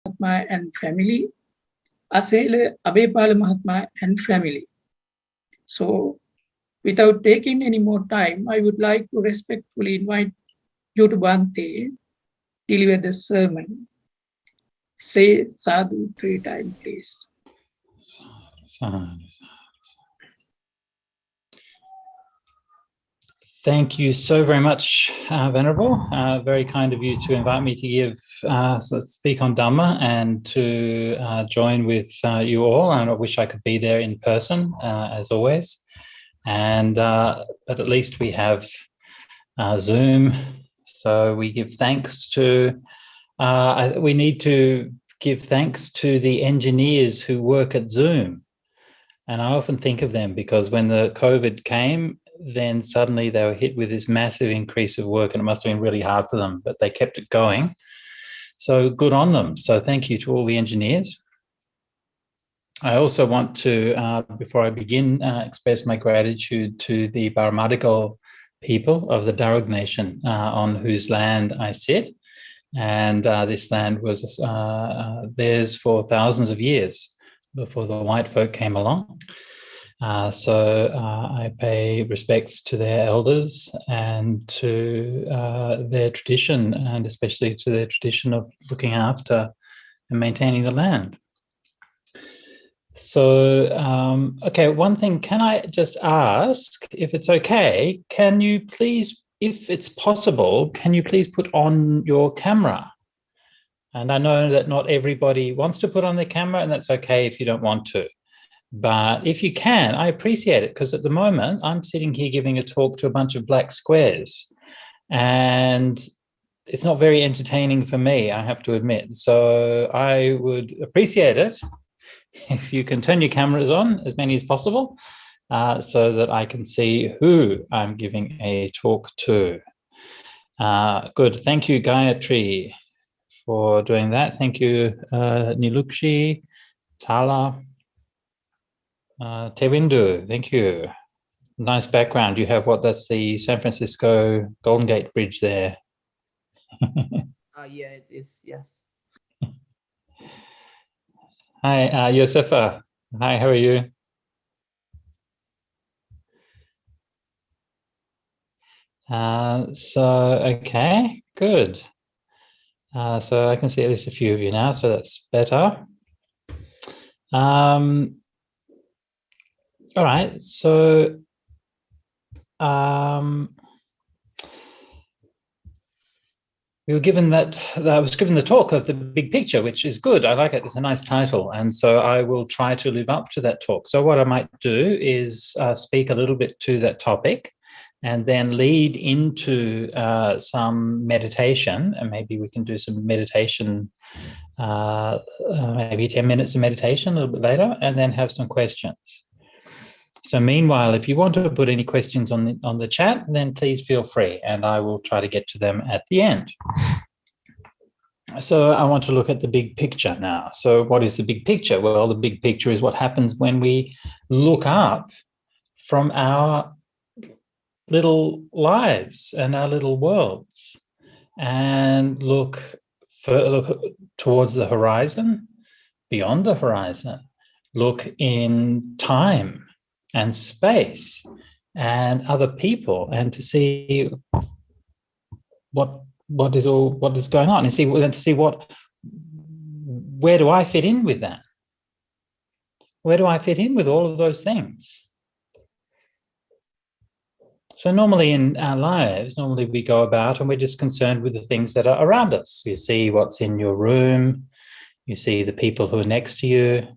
Mahatma and family, Asela Abepala Mahatma and family. So, without taking any more time, I would like to respectfully invite you to Bhante, deliver the sermon. Say sadhu 3 times, please. Sadhu. Thank you so very much, Venerable. Very kind of you to invite me to give, speak on Dhamma and to join with you all. And I wish I could be there in person, as always. And but at least we have Zoom, so we give thanks to. We need to give thanks to the engineers who work at Zoom, and I often think of them because when the COVID came, then suddenly they were hit with this massive increase of work, and it must have been really hard for them, but they kept it going. So good on them. So thank you to all the engineers. I also want to, before I begin, express my gratitude to the Baramadigal people of the Darug Nation on whose land I sit. And this land was theirs for thousands of years before the white folk came along. So I pay respects to their elders and to their tradition, and especially to their tradition of looking after and maintaining the land. So, okay, one thing, can I just ask, if it's okay, can you please, if it's possible, can you please put on your camera? And I know that not everybody wants to put on their camera, and that's okay if you don't want to. But if you can, I appreciate it, because at the moment I'm sitting here giving a talk to a bunch of black squares, and it's not very entertaining for me, I have to admit. So I would appreciate it if you can turn your cameras on, as many as possible, so that I can see who I'm giving a talk to. Good. Thank you, Gayatri, for doing that. Thank you, Nilukshi, Tala, Tevindu. Thank you. Nice background. You have what? That's the San Francisco Golden Gate Bridge there. Yeah, it is. Yes. Hi, Yosefa. Hi, how are you? Okay, good. So I can see at least a few of you now, so that's better. All right, so we were given that, I was given the talk of the big picture, which is good. I like it. It's a nice title. And so I will try to live up to that talk. So what I might do is speak a little bit to that topic and then lead into some meditation. And maybe we can do some meditation, maybe 10 minutes of meditation a little bit later, and then have some questions. So meanwhile, if you want to put any questions on the chat, then please feel free, and I will try to get to them at the end. So I want to look at the big picture now. So what is the big picture? Well, the big picture is what happens when we look up from our little lives and our little worlds and look towards the horizon, beyond the horizon, look in time and space and other people, and to see what is going on, and to see where do I fit in with that? Where do I fit in with all of those things? So normally in our lives, we go about and we're just concerned with the things that are around us. You see what's in your room, you see the people who are next to you,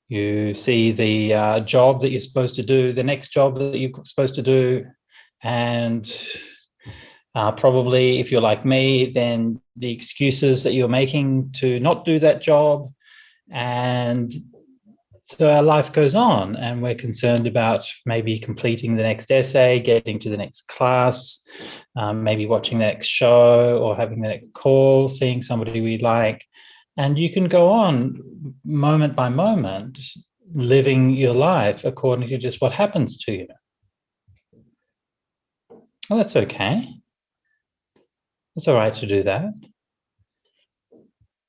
you see the job that you're supposed to do, the next job that you're supposed to do, and probably, if you're like me, then the excuses that you're making to not do that job. And so our life goes on, and we're concerned about maybe completing the next essay, getting to the next class, maybe watching the next show or having the next call, seeing somebody we like. And you can go on moment by moment, living your life according to just what happens to you. Well, that's okay. It's all right to do that.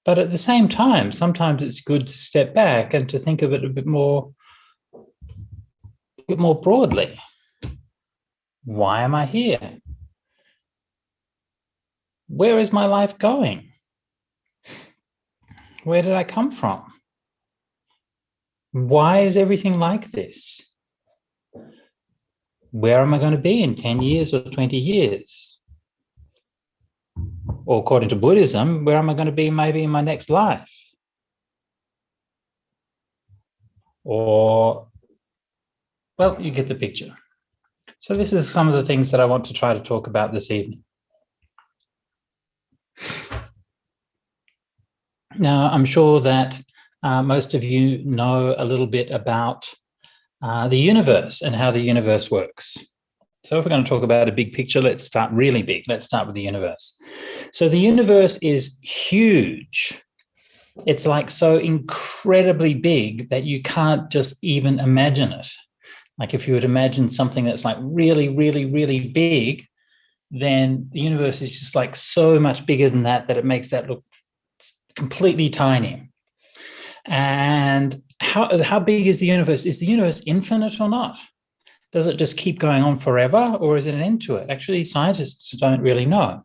But at the same time, sometimes it's good to step back and to think of it a bit more broadly. Why am I here? Where is my life going? Where did I come from? Why is everything like this? Where am I going to be in 10 years or 20 years? Or according to Buddhism, where am I going to be maybe in my next life? Or, well, you get the picture. So this is some of the things that I want to try to talk about this evening. Now, I'm sure that most of you know a little bit about the universe and how the universe works. So if we're going to talk about a big picture, let's start really big. Let's start with the universe. So the universe is huge. It's like so incredibly big that you can't just even imagine it. Like if you would imagine something that's like really, really, really big, then the universe is just like so much bigger than that it makes that look completely tiny. And how big is the universe? Is the universe infinite or not? Does it just keep going on forever, or is it an end to it? Actually, scientists don't really know.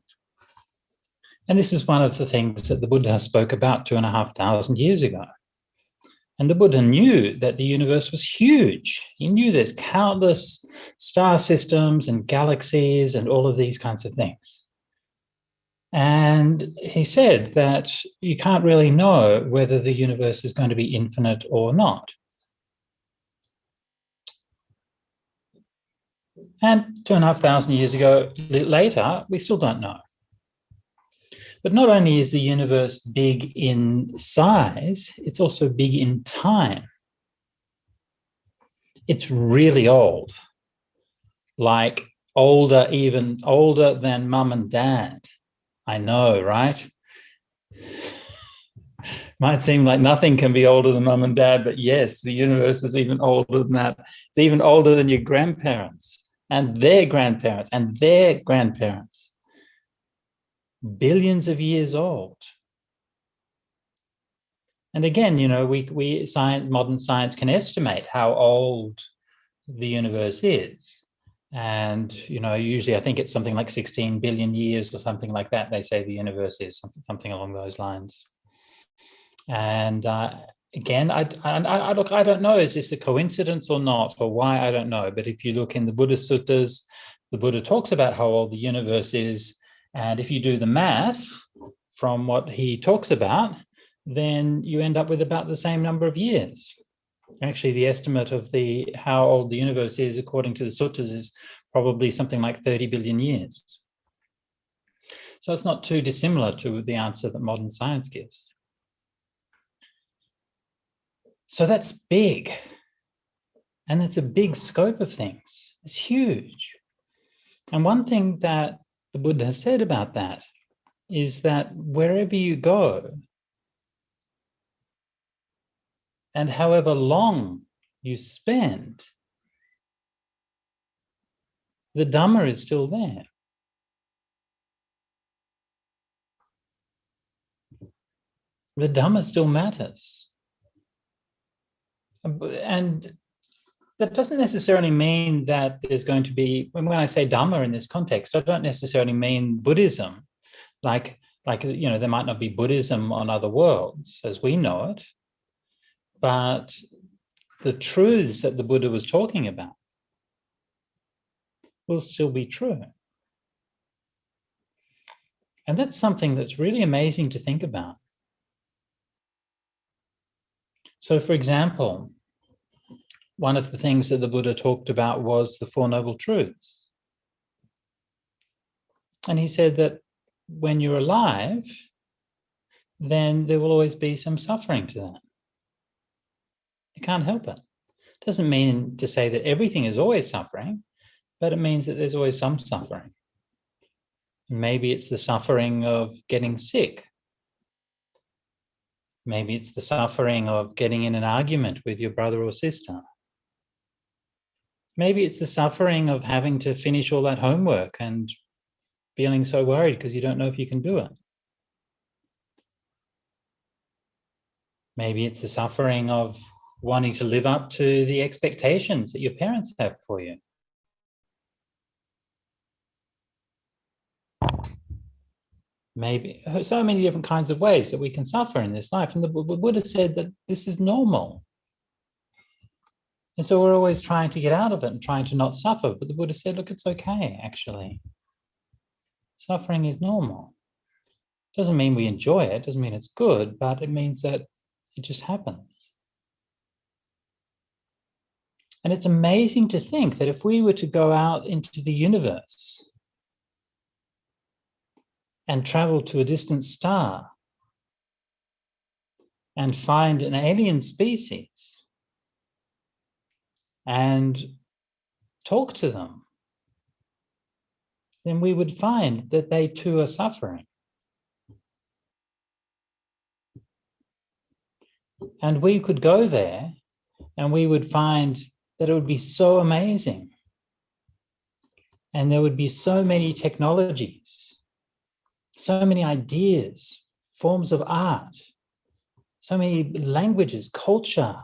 And this is one of the things that the Buddha spoke about 2,500 years ago. And the Buddha knew that the universe was huge. He knew there's countless star systems and galaxies and all of these kinds of things. And he said that you can't really know whether the universe is going to be infinite or not. And 2,500 years ago, later, we still don't know. But not only is the universe big in size, it's also big in time. It's really old, like even older than mum and dad. I know, right? Might seem like nothing can be older than mum and dad, but yes, the universe is even older than that. It's even older than your grandparents and their grandparents and their grandparents. Billions of years old. And again, modern science can estimate how old the universe is. And, usually I think it's something like 16 billion years or something like that. They say the universe is something along those lines. And again, I don't know, is this a coincidence or not, or why, I don't know. But if you look in the Buddhist suttas, the Buddha talks about how old the universe is. And if you do the math from what he talks about, then you end up with about the same number of years. Actually, the estimate of how old the universe is, according to the suttas, is probably something like 30 billion years. So it's not too dissimilar to the answer that modern science gives. So that's big. And that's a big scope of things. It's huge. And one thing that the Buddha has said about that is that wherever you go, and however long you spend, the Dhamma is still there. The Dhamma still matters. And that doesn't necessarily mean that there's going to be, when I say Dhamma in this context, I don't necessarily mean Buddhism. Like there might not be Buddhism on other worlds as we know it, but the truths that the Buddha was talking about will still be true. And that's something that's really amazing to think about. So, for example, one of the things that the Buddha talked about was the Four Noble Truths. And he said that when you're alive, then there will always be some suffering to that. You can't help it. It doesn't mean to say that everything is always suffering, but it means that there's always some suffering. Maybe it's the suffering of getting sick. Maybe it's the suffering of getting in an argument with your brother or sister. Maybe it's the suffering of having to finish all that homework and feeling so worried because you don't know if you can do it. Maybe it's the suffering of wanting to live up to the expectations that your parents have for you. Maybe so many different kinds of ways that we can suffer in this life. And the Buddha said that this is normal. And so we're always trying to get out of it and trying to not suffer. But the Buddha said, look, it's okay, actually. Suffering is normal. Doesn't mean we enjoy it, doesn't mean it's good, but it means that it just happens. And it's amazing to think that if we were to go out into the universe and travel to a distant star and find an alien species and talk to them, then we would find that they too are suffering. And we could go there and we would find that it would be so amazing. And there would be so many technologies, so many ideas, forms of art, so many languages, culture,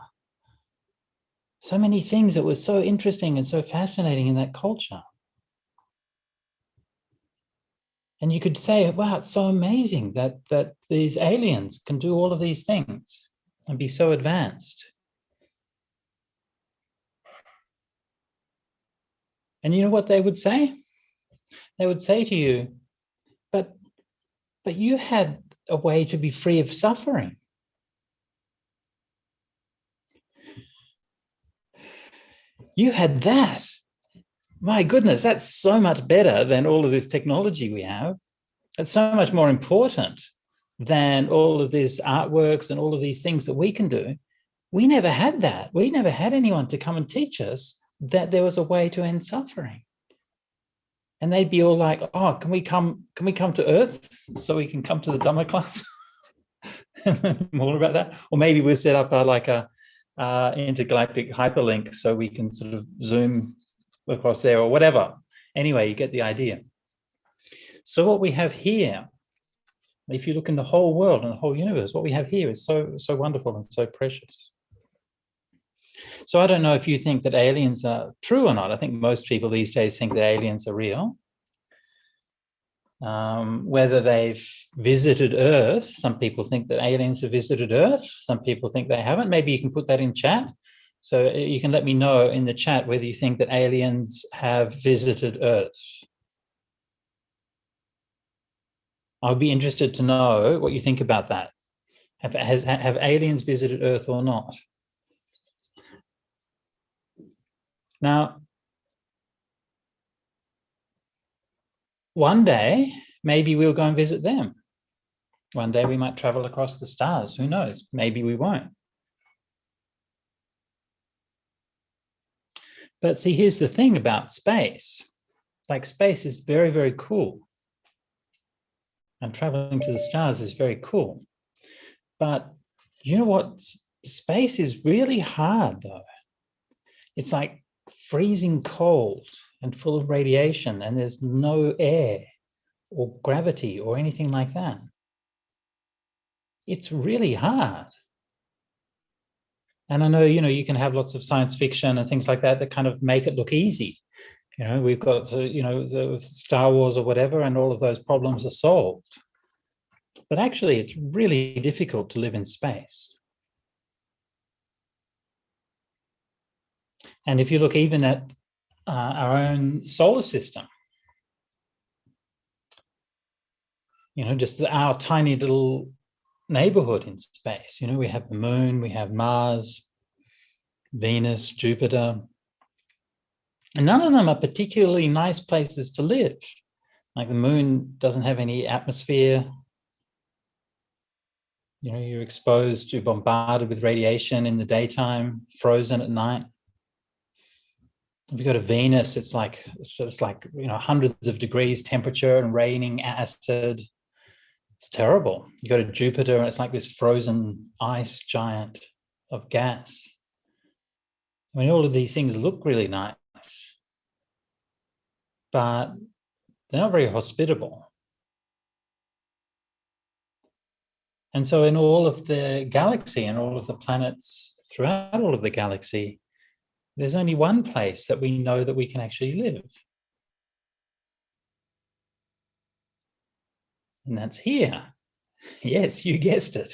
so many things that were so interesting and so fascinating in that culture. And you could say, wow, it's so amazing that these aliens can do all of these things and be so advanced. And you know what they would say? They would say to you, but you had a way to be free of suffering. You had that. My goodness, that's so much better than all of this technology we have. It's so much more important than all of these artworks and all of these things that we can do. We never had that. We never had anyone to come and teach us that there was a way to end suffering. And they'd be all like, oh, can we come to Earth so we can come to the Dhamma class? More about that. Or maybe we'll set up a intergalactic hyperlink so we can sort of zoom across there or whatever. Anyway, you get the idea. So what we have here, if you look in the whole world and the whole universe, what we have here is so wonderful and so precious. So I don't know if you think that aliens are true or not. I think most people these days think that aliens are real. Whether they've visited Earth, some people think that aliens have visited Earth. Some people think they haven't. Maybe you can put that in chat. So you can let me know in the chat whether you think that aliens have visited Earth. I'd be interested to know what you think about that. Have aliens visited Earth or not? Now, one day, maybe we'll go and visit them. One day we might travel across the stars. Who knows? Maybe we won't. But see, here's the thing about space. Like, space is very, very cool. And traveling to the stars is very cool. But you know what? Space is really hard, though. It's like freezing cold and full of radiation, and there's no air or gravity or anything like that. It's really hard. And I know, you can have lots of science fiction and things like that that kind of make it look easy. We've got, the Star Wars or whatever, and all of those problems are solved. But actually, it's really difficult to live in space. And if you look even at our own solar system, just our tiny little neighborhood in space. We have the moon, we have Mars, Venus, Jupiter. And none of them are particularly nice places to live. Like the moon doesn't have any atmosphere. You're exposed, you're bombarded with radiation in the daytime, frozen at night. If you go to Venus, it's like hundreds of degrees temperature and raining acid. It's terrible. You go to Jupiter and it's like this frozen ice giant of gas. I mean, all of these things look really nice, but they're not very hospitable. And so in all of the galaxy and all of the planets throughout all of the galaxy, there's only one place that we know that we can actually live. And that's here. Yes, you guessed it.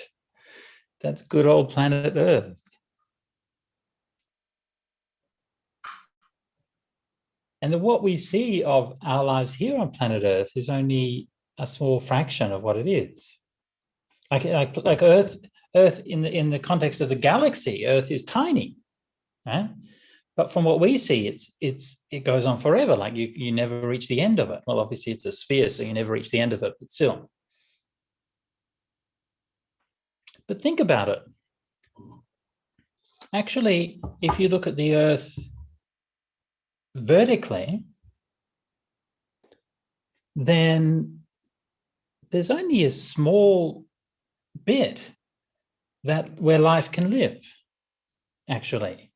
That's good old planet Earth. And what we see of our lives here on planet Earth is only a small fraction of what it is. Like Earth in the context of the galaxy, Earth is tiny, right? But from what we see, it goes on forever. Like you never reach the end of it. Well, obviously it's a sphere, so you never reach the end of it, but still. But think about it. Actually, if you look at the Earth vertically, then there's only a small bit where life can live, actually.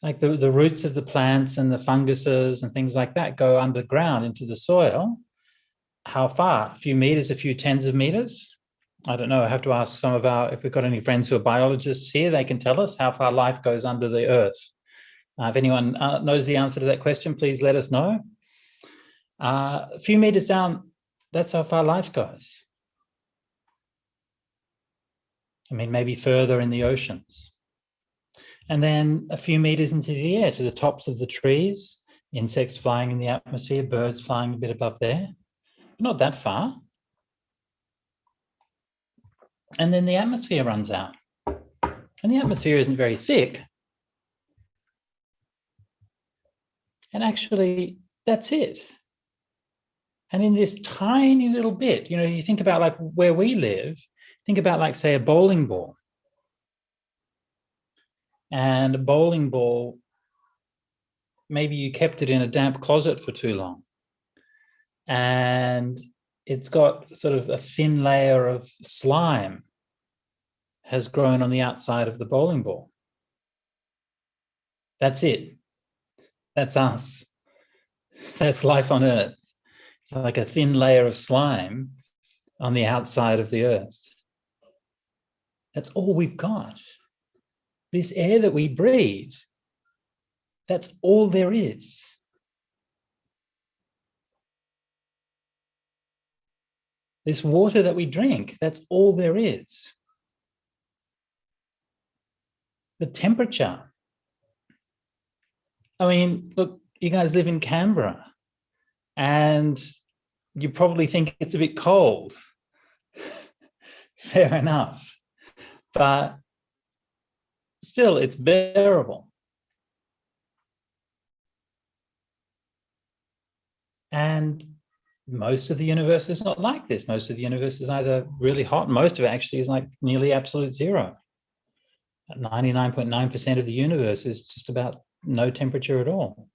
Like the roots of the plants and the funguses and things like that go underground into the soil. How far? A few meters, a few tens of meters? I don't know. I have to ask some of if we've got any friends who are biologists here, they can tell us how far life goes under the earth. If anyone knows the answer to that question, please let us know. A few meters down, that's how far life goes. I mean, maybe further in the oceans. And then a few meters into the air to the tops of the trees, insects flying in the atmosphere, birds flying a bit above there. Not that far. And then the atmosphere runs out. And the atmosphere isn't very thick. And actually, that's it. And in this tiny little bit, you think about like where we live, think about like, say, a bowling ball. And a bowling ball, maybe you kept it in a damp closet for too long. And it's got sort of a thin layer of slime has grown on the outside of the bowling ball. That's it. That's us. That's life on Earth. It's like a thin layer of slime on the outside of the Earth. That's all we've got. This air that we breathe, that's all there is. This water that we drink, that's all there is. The temperature. I mean, look, you guys live in Canberra and you probably think it's a bit cold. Fair enough. But still, it's bearable. And most of the universe is not like this. Most of the universe is either really hot, most of it actually is like nearly absolute zero. 99.9% of the universe is just about no temperature at all.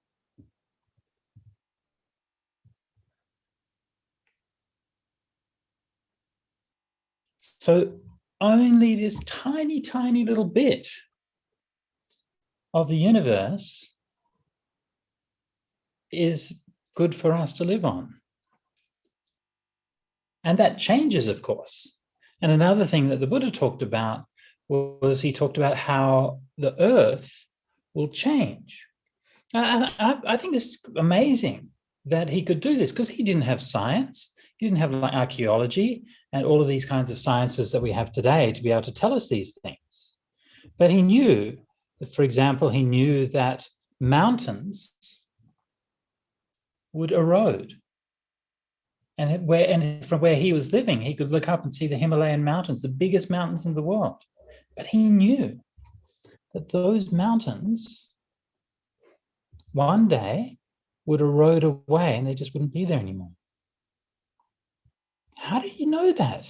So only this tiny, tiny little bit of the universe is good for us to live on. And that changes, of course. And another thing that the Buddha talked about was he talked about how the earth will change. I think it's amazing that he could do this because he didn't have science. He didn't have like archaeology and all of these kinds of sciences that we have today to be able to tell us these things. But he knew, for example, he knew that mountains would erode. And from where he was living, he could look up and see the Himalayan mountains, the biggest mountains in the world. But he knew that those mountains one day would erode away and they just wouldn't be there anymore. How do you know that?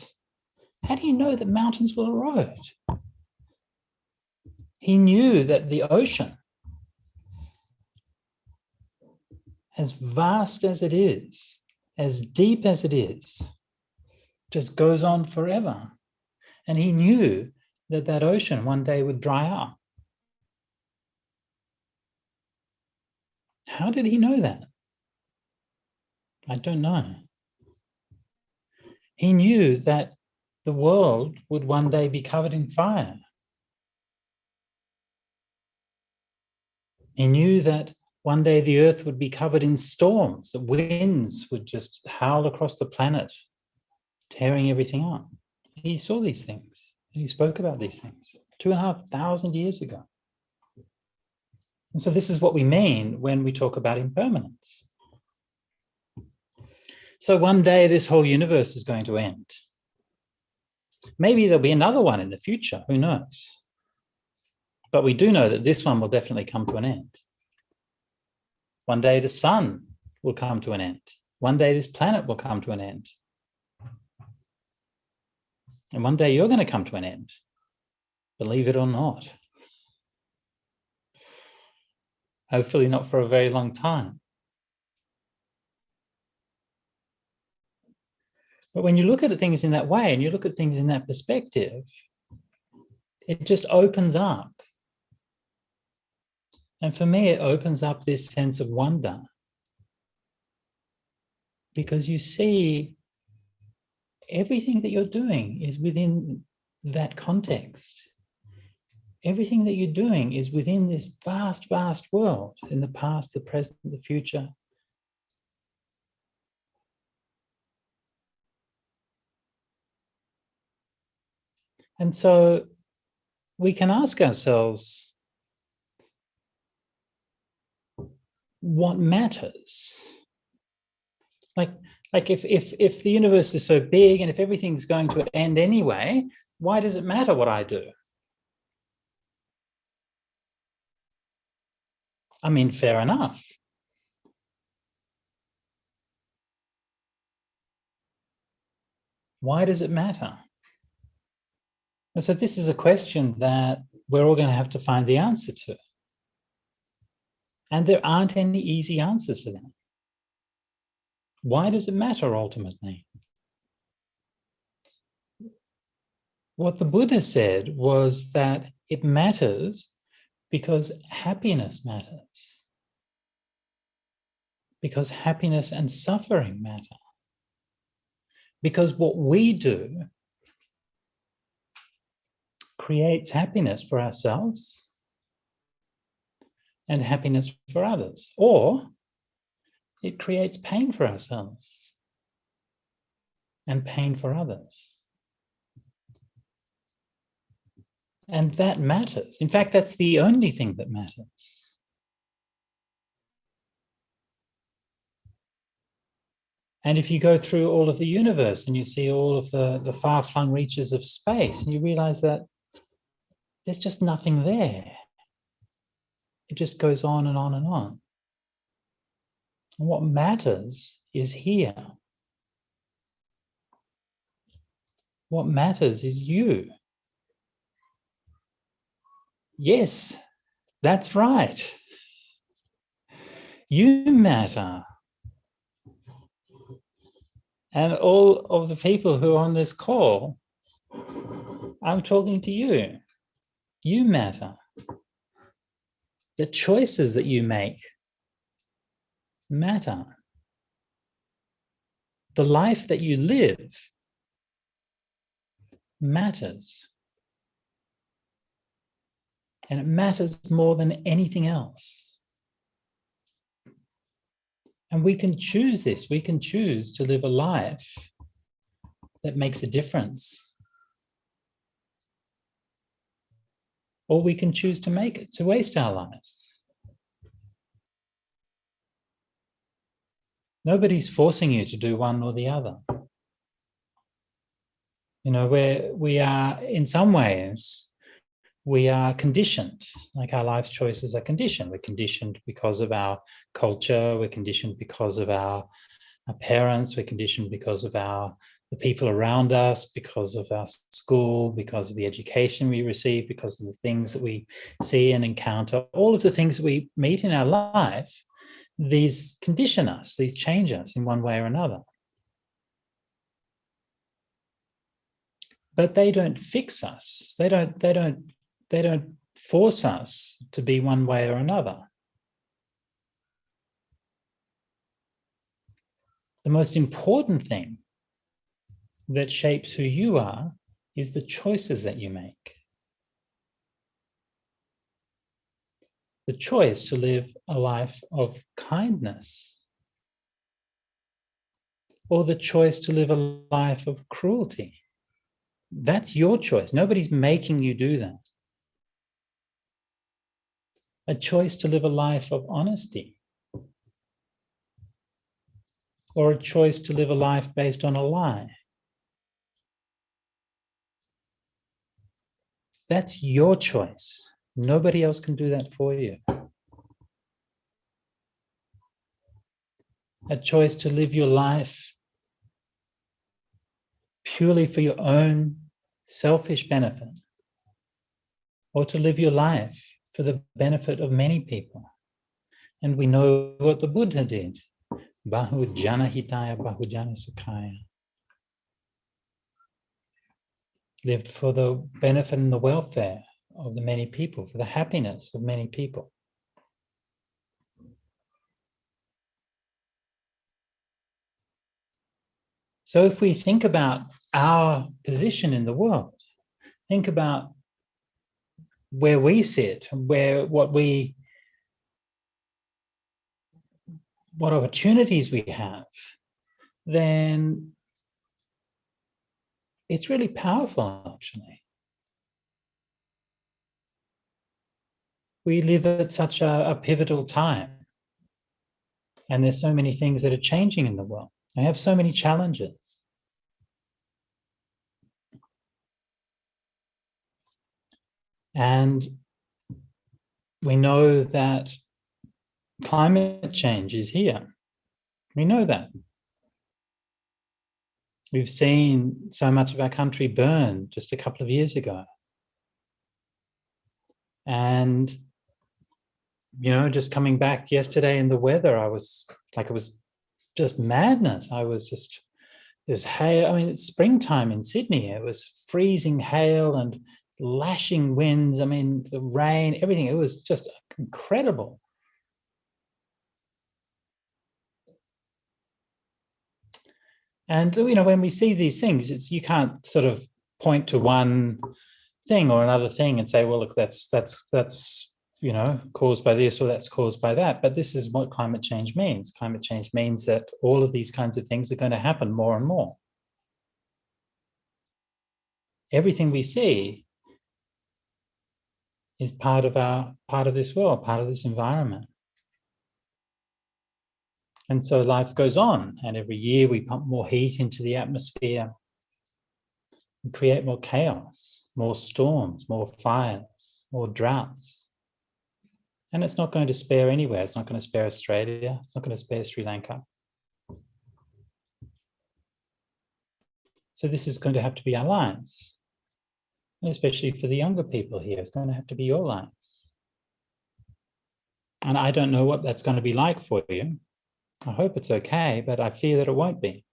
How do you know that mountains will erode? He knew that the ocean, as vast as it is, as deep as it is, just goes on forever. And he knew that that ocean one day would dry up. How did he know that? I don't know. He knew that the world would one day be covered in fire. He knew that one day the earth would be covered in storms, the winds would just howl across the planet, tearing everything up. He saw these things. He spoke about these things 2,500 years ago. And so this is what we mean when we talk about impermanence. So one day this whole universe is going to end. Maybe there'll be another one in the future, who knows? But we do know that this one will definitely come to an end. One day the sun will come to an end. One day this planet will come to an end. And one day you're going to come to an end, believe it or not. Hopefully not for a very long time. But when you look at things in that way and you look at things in that perspective, it just opens up. And for me, it opens up this sense of wonder. Because you see everything that you're doing is within that context. Everything that you're doing is within this vast, vast world, in the past, the present, the future. And so we can ask ourselves, what matters? Like if the universe is so big and if everything's going to end anyway, why does it matter what I do? I mean, fair enough. Why does it matter? And so this is a question that we're all going to have to find the answer to. And there aren't any easy answers to that. Why does it matter ultimately? What the Buddha said was that it matters because happiness matters. Because happiness and suffering matter. Because what we do creates happiness for ourselves and happiness for others, or it creates pain for ourselves and pain for others. And that matters. In fact, that's the only thing that matters. And if you go through all of the universe and you see all of the far-flung reaches of space, and you realize that there's just nothing there. It just goes on and on and on. And what matters is here. What matters is you. Yes, that's right. You matter. And all of the people who are on this call, I'm talking to you. You matter. The choices that you make matter. The life that you live matters. And it matters more than anything else. And we can choose this. We can choose to live a life that makes a difference. Or we can choose to make it, to waste our lives. Nobody's forcing you to do one or the other. You know, we are, in some ways, we are conditioned, like our life choices are conditioned. We're conditioned because of our culture. We're conditioned because of our parents. We're conditioned because of the people around us, because of our school, because of the education we receive, because of the things that we see and encounter. All of the things that we meet in our life, these condition us, these change us in one way or another. But they don't fix us. They don't force us to be one way or another. The most important thing that shapes who you are is the choices that you make. The choice to live a life of kindness, or the choice to live a life of cruelty. That's your choice. Nobody's making you do that. A choice to live a life of honesty, or a choice to live a life based on a lie. That's your choice. Nobody else can do that for you. A choice to live your life purely for your own selfish benefit, or to live your life for the benefit of many people. And we know what the Buddha did. Bahujana hitaya, bahujana sukhaya. Lived for the benefit and the welfare of the many people, for the happiness of many people. So if we think about our position in the world, think about where we sit, what opportunities we have, then it's really powerful, actually. We live at such a pivotal time, and there's so many things that are changing in the world. I have so many challenges. And we know that climate change is here. We know that. We've seen so much of our country burn just a couple of years ago. And, just coming back yesterday in the weather, it was just madness. There's hail. I mean, it's springtime in Sydney. It was freezing hail and lashing winds. I mean, the rain, everything. It was just incredible. And, when we see these things, you can't sort of point to one thing or another thing and say, well, look, that's caused by this or that's caused by that. But this is what climate change means. Climate change means that all of these kinds of things are going to happen more and more. Everything we see is part of this world, part of this environment. And so life goes on, and every year we pump more heat into the atmosphere and create more chaos, more storms, more fires, more droughts. And it's not going to spare anywhere. It's not going to spare Australia. It's not going to spare Sri Lanka. So this is going to have to be our lives. And especially for the younger people here, it's going to have to be your lives. And I don't know what that's going to be like for you. I hope it's okay, but I fear that it won't be.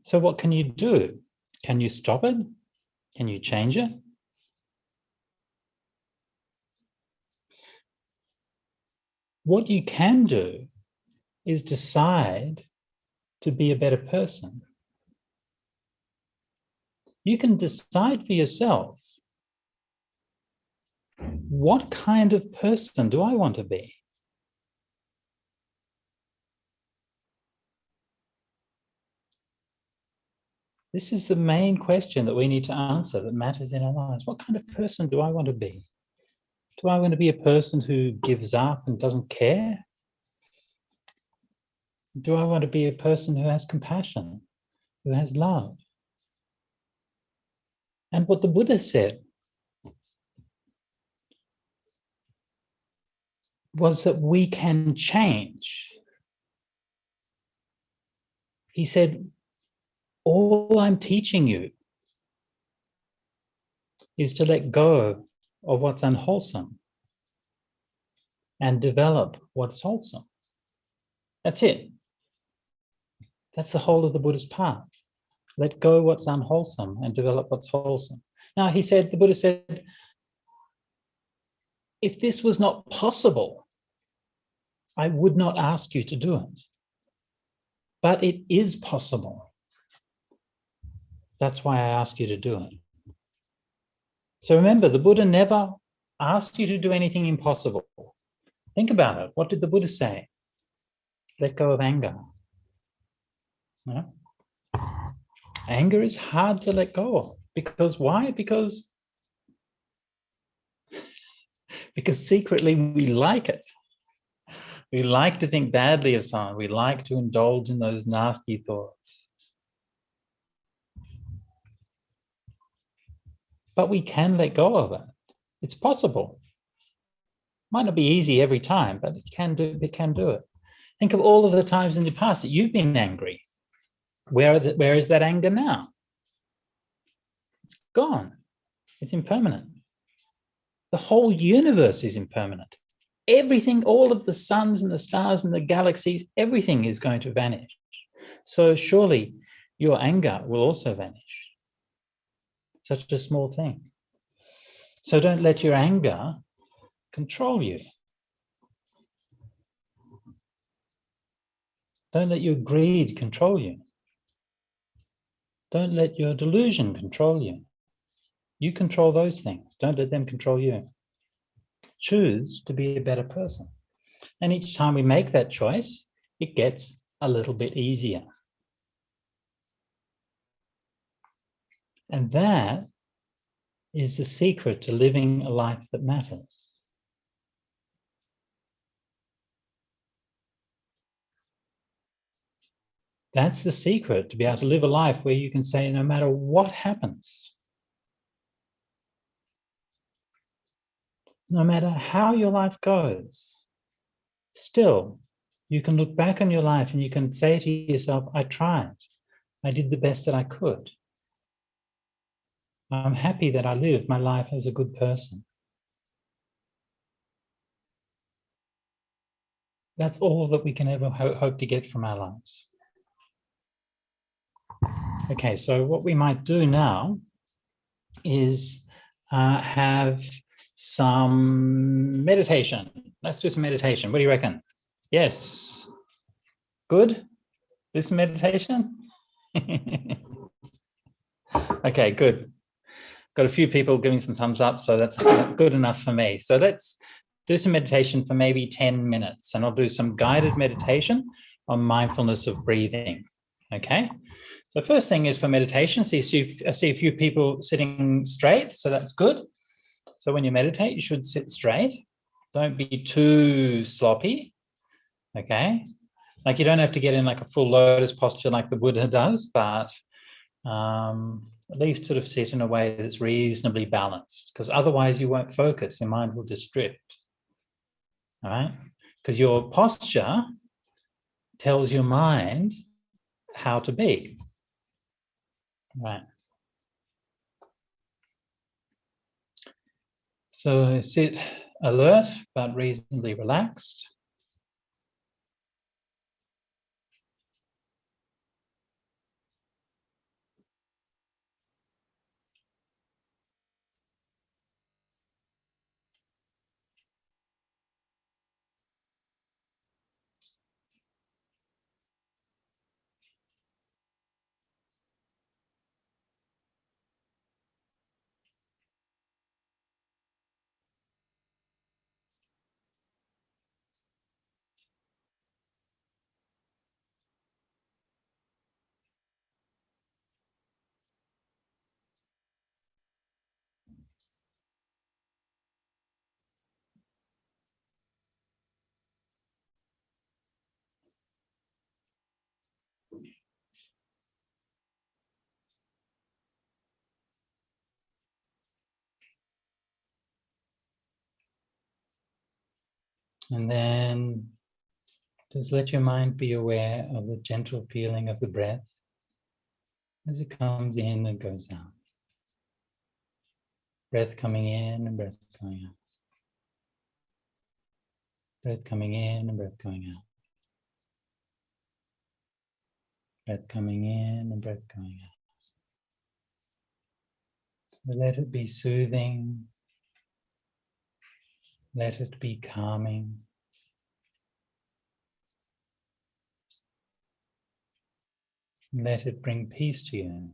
So what can you do? Can you stop it? Can you change it? What you can do is decide to be a better person. You can decide for yourself, what kind of person do I want to be? This is the main question that we need to answer that matters in our lives. What kind of person do I want to be? Do I want to be a person who gives up and doesn't care? Do I want to be a person who has compassion, who has love? And what the Buddha said was that we can change. He said, all I'm teaching you is to let go of what's unwholesome and develop what's wholesome. That's it. That's the whole of the Buddha's path. Let go what's unwholesome and develop what's wholesome. Now, the Buddha said, if this was not possible, I would not ask you to do it. but it is possible. That's why I ask you to do it. So remember, the Buddha never asked you to do anything impossible. Think about it. What did the Buddha say? Let go of anger. No? Anger is hard to let go of. Because why? Because secretly we like it. We like to think badly of someone. We like to indulge in those nasty thoughts. But we can let go of it. It's possible. Might not be easy every time, but it can do it. Think of all of the times in the past that you've been angry. Where is that anger now? It's gone. It's impermanent. The whole universe is impermanent. Everything, all of the suns and the stars and the galaxies, everything is going to vanish. So surely your anger will also vanish. Such a small thing. So don't let your anger control you. Don't let your greed control you. Don't let your delusion control you. You control those things. Don't let them control you. Choose to be a better person. And each time we make that choice, it gets a little bit easier. And that is the secret to living a life that matters. That's the secret, to be able to live a life where you can say, no matter what happens, no matter how your life goes, still, you can look back on your life and you can say to yourself, I tried. I did the best that I could. I'm happy that I lived my life as a good person. That's all that we can ever hope to get from our lives. Okay, so what we might do now is have some meditation. Let's do some meditation. What do you reckon? Yes. Good? Do some meditation? Okay, good. Got a few people giving some thumbs up, so that's good enough for me. So let's do some meditation for maybe 10 minutes, and I'll do some guided meditation on mindfulness of breathing. Okay? So first thing is for meditation, I see a few people sitting straight, so that's good. So when you meditate, you should sit straight. Don't be too sloppy, okay? Like you don't have to get in like a full lotus posture like the Buddha does, but at least sort of sit in a way that's reasonably balanced, because otherwise you won't focus, your mind will just drift, all right? Because your posture tells your mind how to be. Right. So sit alert but reasonably relaxed. And then just let your mind be aware of the gentle feeling of the breath as it comes in and goes out. Breath coming in and breath going out. Breath coming in and breath going out. Breath coming in and breath going out. So let it be soothing. Let it be calming. Let it bring peace to you.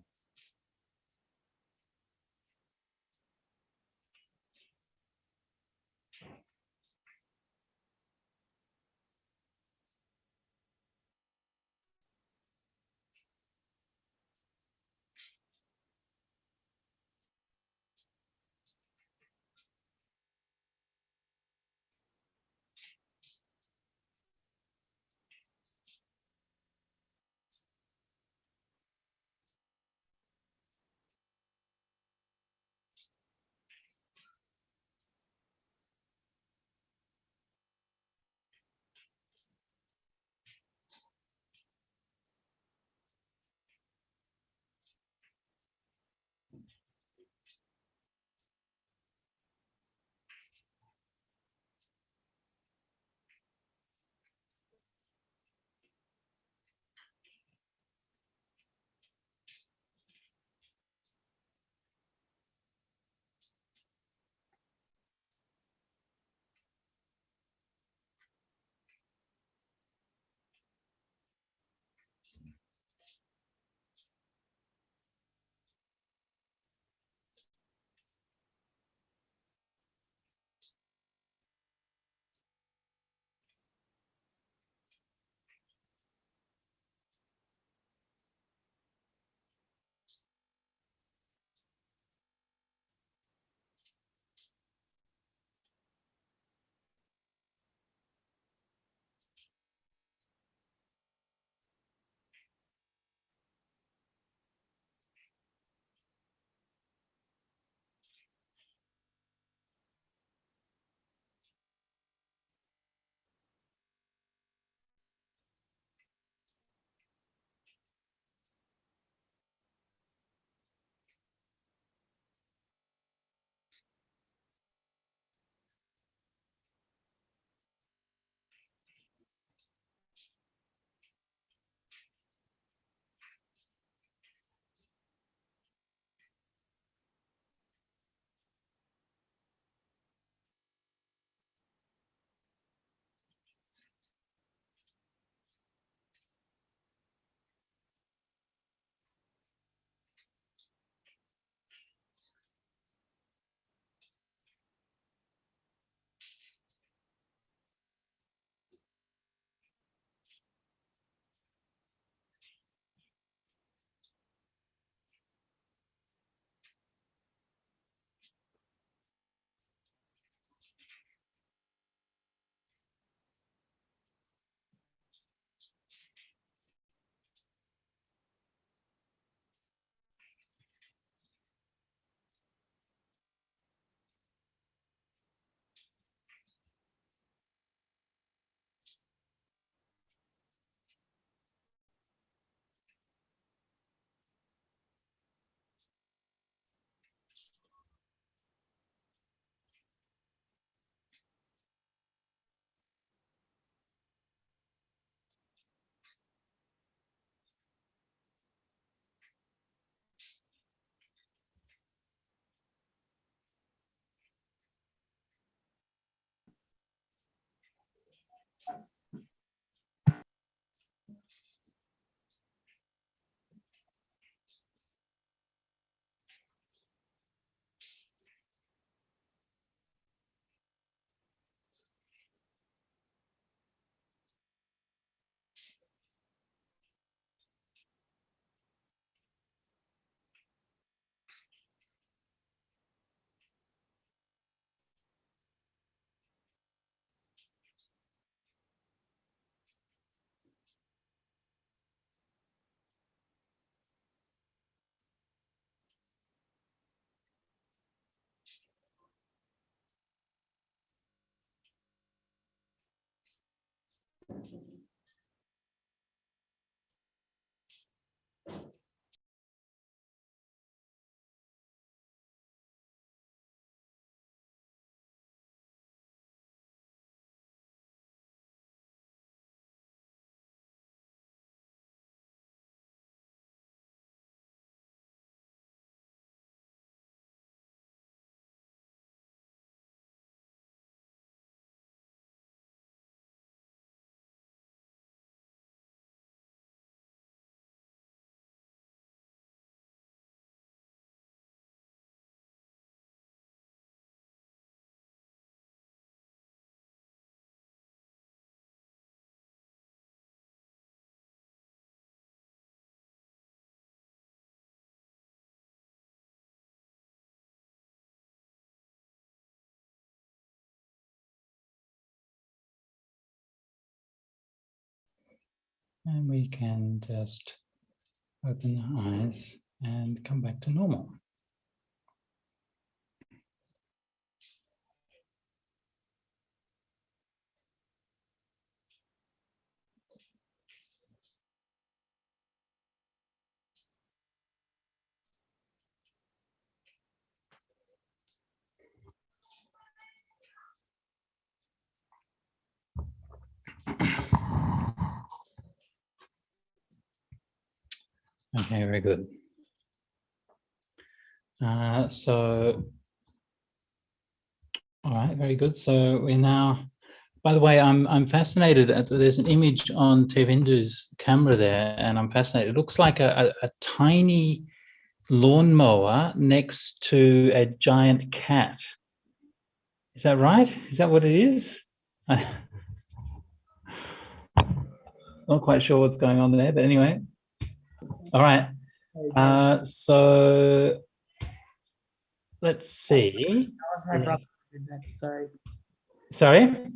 And we can just open the eyes and come back to normal. Okay, very good. All right, very good. So we're now, by the way, I'm fascinated. There's an image on Tevindu's camera there, and I'm fascinated. It looks like a tiny lawnmower next to a giant cat. Is that right? Is that what it is? Not quite sure what's going on there, but anyway. All right. So let's see. That was my brother who did that. Sorry. Sorry?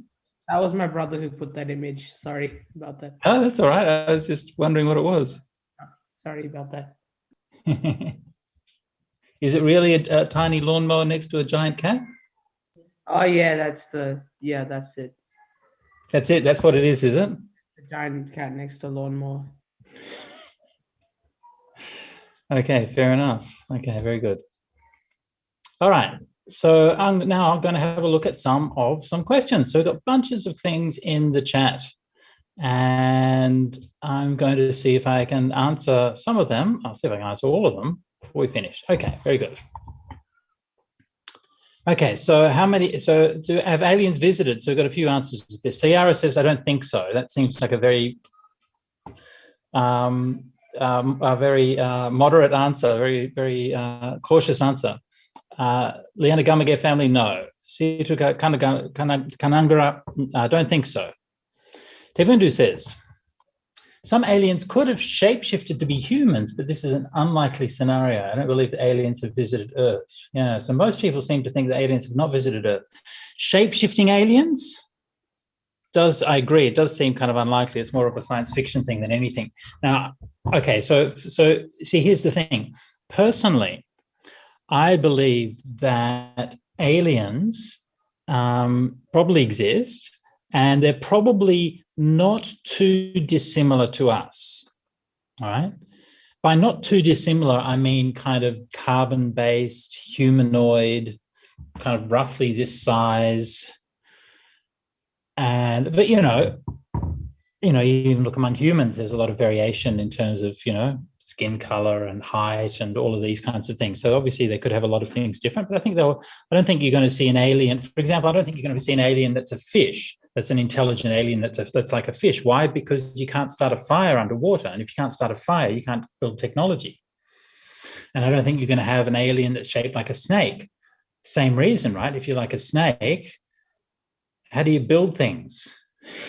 That was my brother who put that image. Sorry about that. Oh, that's all right. I was just wondering what it was. Sorry about that. Is it really a tiny lawnmower next to a giant cat? Oh yeah, that's it. That's it. That's what it is it? The giant cat next to lawnmower. Okay, fair enough. Okay, very good. All right. So I'm now going to have a look at some questions. So we've got bunches of things in the chat, and I'm going to see if I can answer some of them. I'll see if I can answer all of them before we finish. Okay, very good. Okay, so have aliens visited? So we've got a few answers to this. Ciara says, I don't think so. That seems like a very moderate answer, very cautious answer. Liana Gamage family, no. Situka Kanangara, don't think so. Tevindu says, some aliens could have shapeshifted to be humans, but this is an unlikely scenario. I don't believe that aliens have visited Earth. Yeah, so most people seem to think that aliens have not visited Earth. Shapeshifting aliens? I agree, it does seem kind of unlikely. It's more of a science fiction thing than anything. Now, okay, so see, here's the thing. Personally, I believe that aliens probably exist, and they're probably not too dissimilar to us, all right? By not too dissimilar, I mean kind of carbon-based, humanoid, kind of roughly this size. But you even look among humans, there's a lot of variation in terms of, skin color and height and all of these kinds of things. So obviously they could have a lot of things different, but I don't think you're going to see an alien. For example, I don't think you're going to see an alien that's a fish, that's an intelligent alien that's like a fish. Why? Because you can't start a fire underwater. And if you can't start a fire, you can't build technology. And I don't think you're going to have an alien that's shaped like a snake. Same reason, right? If you're like a snake, how do you build things?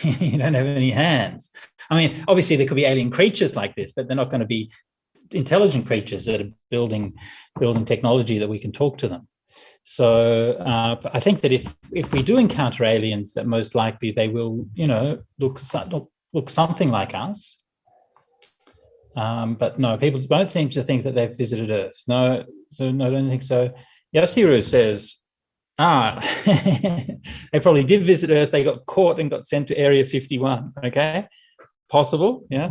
You don't have any hands. I mean, obviously there could be alien creatures like this, but they're not going to be intelligent creatures that are building technology that we can talk to them. So I think that if we do encounter aliens, that most likely they will, look something like us. But no, people don't seem to think that they've visited Earth. No, I don't think so. Yasiru says, they probably did visit Earth. They got caught and got sent to Area 51. Okay, possible, yeah.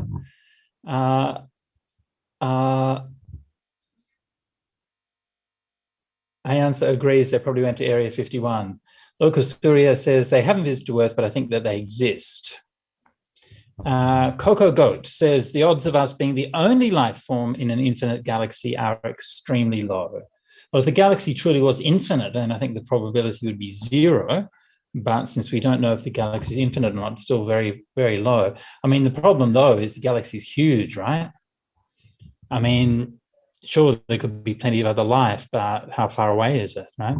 Ayansa agrees they probably went to Area 51. Locus Surya says they haven't visited Earth, but I think that they exist. Coco Goat says the odds of us being the only life form in an infinite galaxy are extremely low. Well, if the galaxy truly was infinite, then I think the probability would be 0. But since we don't know if the galaxy is infinite or not, it's still very, very low. I mean, the problem, though, is the galaxy is huge, right? I mean, sure, there could be plenty of other life, but how far away is it, right?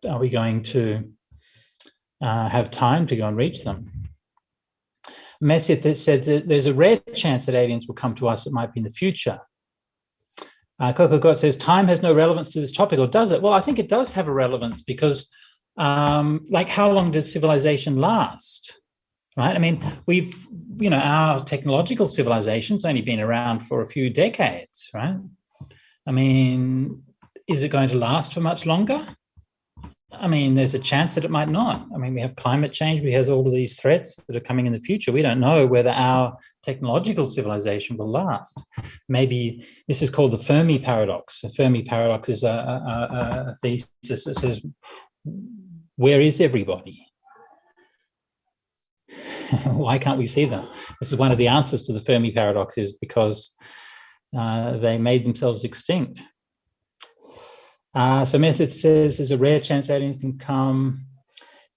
Are we going to have time to go and reach them? Messier said that there's a rare chance that aliens will come to us. It might be in the future. Coco God says, time has no relevance to this topic, or does it? Well, I think it does have a relevance because, like, how long does civilization last? right? I mean, our technological civilization's only been around for a few decades, right? I mean, is it going to last for much longer? I mean, there's a chance that it might not. I mean, we have climate change, we have all of these threats that are coming in the future. We don't know whether our technological civilization will last. Maybe this is called the Fermi paradox. The Fermi paradox is a thesis that says, where is everybody? Why can't we see them? This is one of the answers to the Fermi paradox, is because they made themselves extinct. So Message says there's a rare chance aliens can come.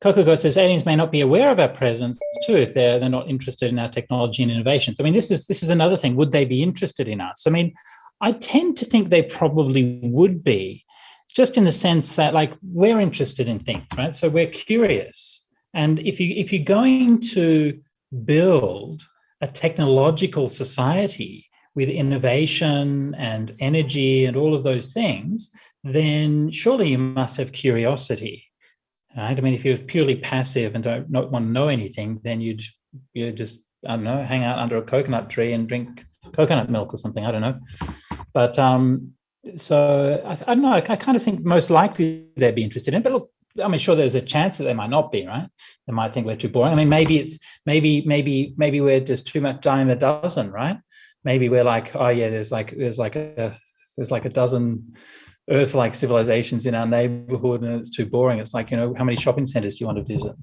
Coco says aliens may not be aware of our presence too if they're not interested in our technology and innovations. I mean, this is another thing. Would they be interested in us? I mean, I tend to think they probably would be, just in the sense that, like, we're interested in things, right? So we're curious. And if you're going to build a technological society with innovation and energy and all of those things, then surely you must have curiosity, right? I mean, if you're purely passive and don't want to know anything, then you'd just, I don't know, hang out under a coconut tree and drink coconut milk or something. I don't know. But so I don't know. I kind of think most likely they'd be interested in it. But look, I mean, sure, there's a chance that they might not be, right? They might think we're too boring. I mean, maybe we're just too much dime a dozen, right? Maybe we're like, oh yeah, there's like a dozen Earth-like civilizations in our neighborhood, and it's too boring. It's like, how many shopping centers do you want to visit?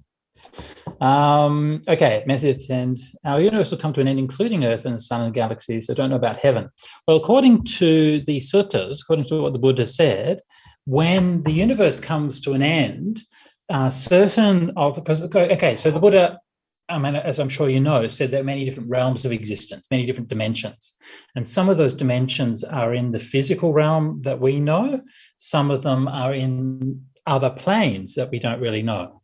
Okay, methods, and our universe will come to an end, including Earth and the sun and galaxies. I don't know about heaven. Well, according to the suttas, according to what the Buddha said, when the universe comes to an end, so the Buddha, I mean, as I'm sure you know, said there are many different realms of existence, many different dimensions. And some of those dimensions are in the physical realm that we know. Some of them are in other planes that we don't really know.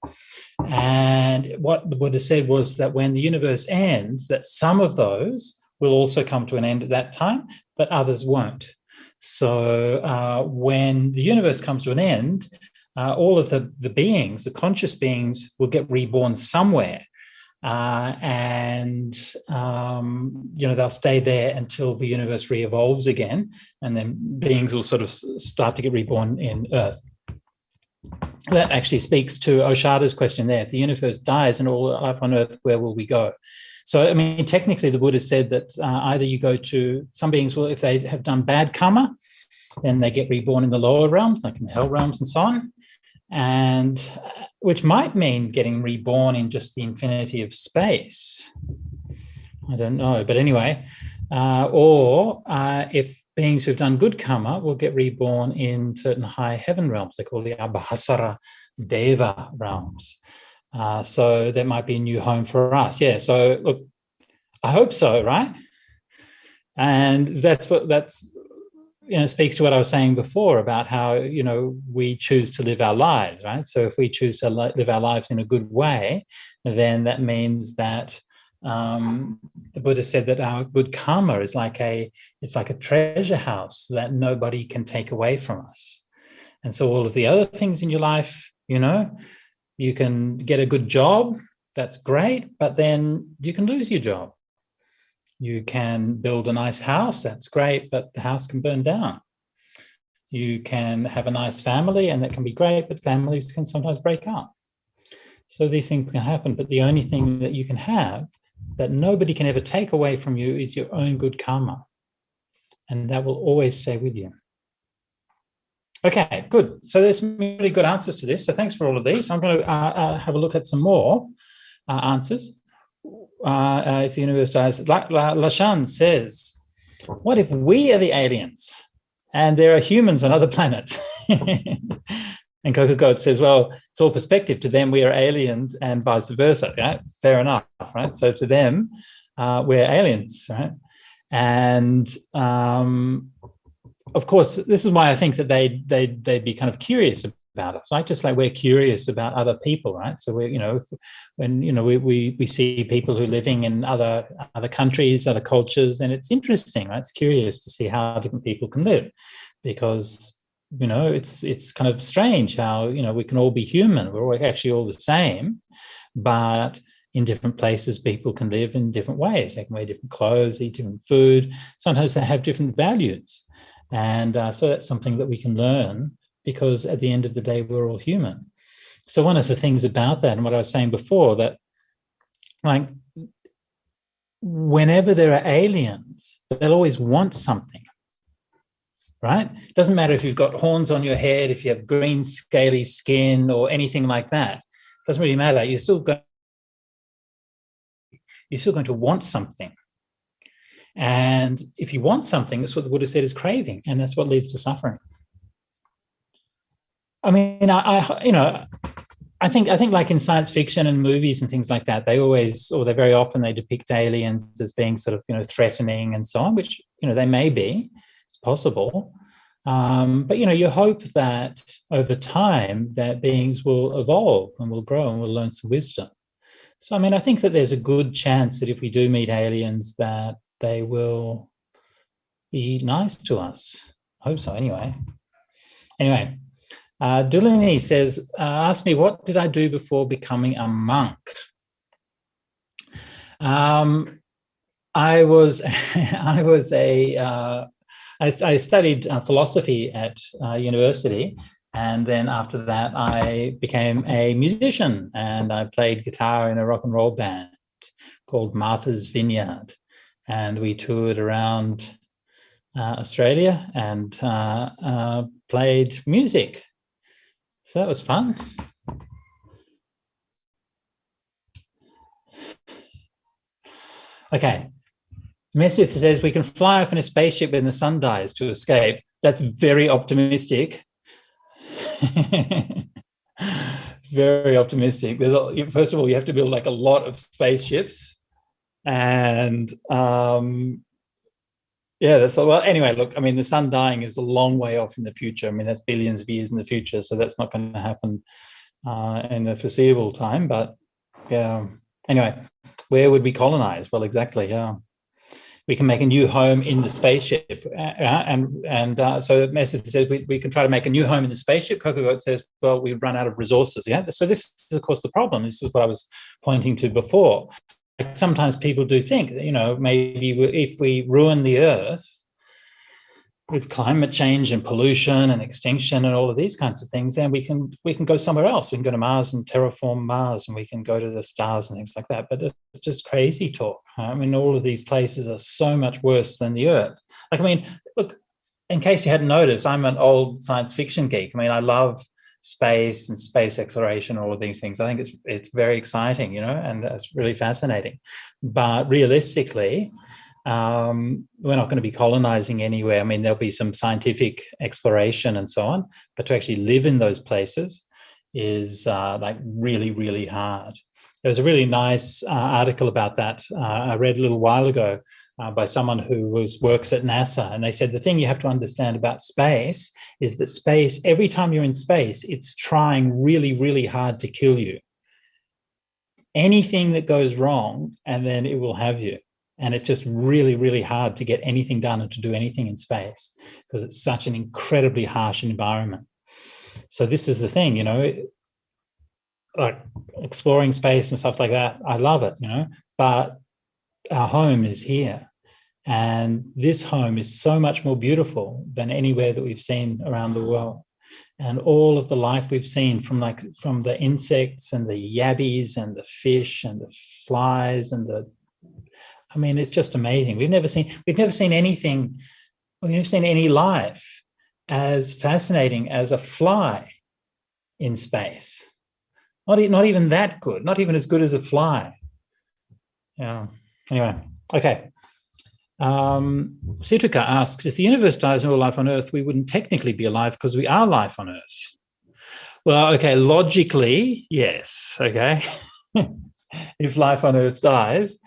And what the Buddha said was that when the universe ends, that some of those will also come to an end at that time, but others won't. So when the universe comes to an end, all of the beings, the conscious beings, will get reborn somewhere. And they'll stay there until the universe re-evolves again, and then beings will sort of start to get reborn in Earth. That actually speaks to Oshada's question there. If the universe dies and all life on Earth, where will we go? So, I mean, technically the Buddha said that either you go to, some beings will, if they have done bad karma, then they get reborn in the lower realms, like in the hell realms and so on, and which might mean getting reborn in just the infinity of space. I don't know, but anyway, or if beings who've done good karma will get reborn in certain high heaven realms, they call the Abhasara Deva realms. So that might be a new home for us. Yeah, so look, I hope so, right? And that's speaks to what I was saying before about how, we choose to live our lives, right? So if we choose to live our lives in a good way, then that means that the Buddha said that our good karma is like a treasure house that nobody can take away from us. And so all of the other things in your life, you can get a good job, that's great, but then you can lose your job. You can build a nice house, that's great, but the house can burn down. You can have a nice family, and that can be great, but families can sometimes break up. So these things can happen, but the only thing that you can have that nobody can ever take away from you is your own good karma. And that will always stay with you. Okay, good. So there's some really good answers to this. So thanks for all of these. I'm going to have a look at some more answers. If the universe dies, Lashan says, what if we are the aliens and there are humans on other planets? And Coco Goat says, well, it's all perspective. To them, we are aliens and vice versa, right? Fair enough, right? So to them, we're aliens, right? And of course, this is why I think that they'd be kind of curious about us, right? Just like we're curious about other people, right? So we see people who are living in other countries, other cultures, and it's interesting, right? It's curious to see how different people can live, because it's kind of strange how we can all be human. We're actually all the same, but in different places, people can live in different ways. They can wear different clothes, eat different food. Sometimes they have different values. And so that's something that we can learn, because at the end of the day, we're all human. So one of the things about that, and what I was saying before, that like whenever there are aliens, they'll always want something, right? It doesn't matter if you've got horns on your head, if you have green scaly skin or anything like that. It doesn't really matter. You're still going to want something. And if you want something, that's what the Buddha said is craving, and that's what leads to suffering. I mean, I think like in science fiction and movies and things like that, they very often depict aliens as being sort of, threatening and so on, which, they may be, it's possible. But, you hope that over time that beings will evolve and will grow and will learn some wisdom. So, I mean, I think that there's a good chance that if we do meet aliens, that they will be nice to us. I hope so, anyway. Anyway, Dulini says, ask me, what did I do before becoming a monk? I studied philosophy at university, and then after that I became a musician, and I played guitar in a rock and roll band called Martha's Vineyard, and we toured around Australia and played music. So that was fun. Okay. Mesith says we can fly off in a spaceship when the sun dies to escape. That's very optimistic. Very optimistic. First of all, you have to build like a lot of spaceships, and anyway, look, I mean, the sun dying is a long way off in the future. I mean, that's billions of years in the future, so that's not going to happen in the foreseeable time. But yeah, anyway, where would we colonize? Well, exactly, yeah. We can make a new home in the spaceship. So Messi says we can try to make a new home in the spaceship. Kokogott says, well, we've run out of resources. Yeah. So this is, of course, the problem. This is what I was pointing to before. Like sometimes people do think that, maybe if we ruin the Earth with climate change and pollution and extinction and all of these kinds of things, then we can go somewhere else. We can go to Mars and terraform Mars, and we can go to the stars and things like that. But it's just crazy talk. I mean, all of these places are so much worse than the Earth. Like, I mean, look, in case you hadn't noticed, I'm an old science fiction geek. I mean, I love space and space exploration, all of these things. I think it's very exciting, and it's really fascinating. But realistically, we're not going to be colonizing anywhere. I mean, there'll be some scientific exploration and so on, but to actually live in those places is like really, really hard. There was a really nice article about that I read a little while ago by someone who works at NASA, and they said the thing you have to understand about space is that space, every time you're in space, it's trying really, really hard to kill you. Anything that goes wrong, and then it will have you. And it's just really, really hard to get anything done and to do anything in space because it's such an incredibly harsh environment. So this is the thing, like exploring space and stuff like that. I love it, but our home is here. And this home is so much more beautiful than anywhere that we've seen around the world. And all of the life we've seen from the insects and the yabbies and the fish and the flies and I mean, it's just amazing. We've never seen anything, we've never seen any life as fascinating as a fly in space. Not even that good, not even as good as a fly. Yeah. Anyway, okay. Citrica asks, if the universe dies and all life on Earth, we wouldn't technically be alive because we are life on Earth. Well, okay, logically, yes, okay. If life on Earth dies,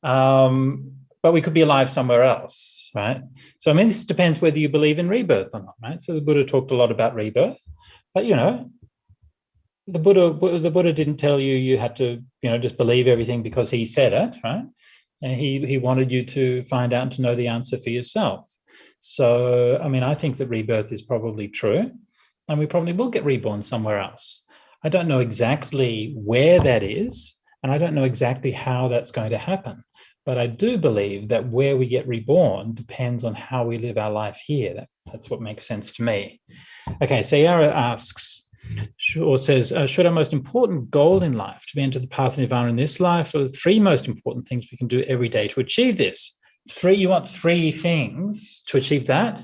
but we could be alive somewhere else, right? So, I mean, this depends whether you believe in rebirth or not, right? So the Buddha talked a lot about rebirth, but, the Buddha didn't tell you had to, just believe everything because he said it, right? And he wanted you to find out and to know the answer for yourself. So, I mean, I think that rebirth is probably true, and we probably will get reborn somewhere else. I don't know exactly where that is, And I don't know exactly how that's going to happen. But I do believe that where we get reborn depends on how we live our life here. That's what makes sense to me. Okay, Sayara asks, or says, should our most important goal in life to be enter the path of nirvana in this life, or the three most important things we can do every day to achieve this? You want three things to achieve that?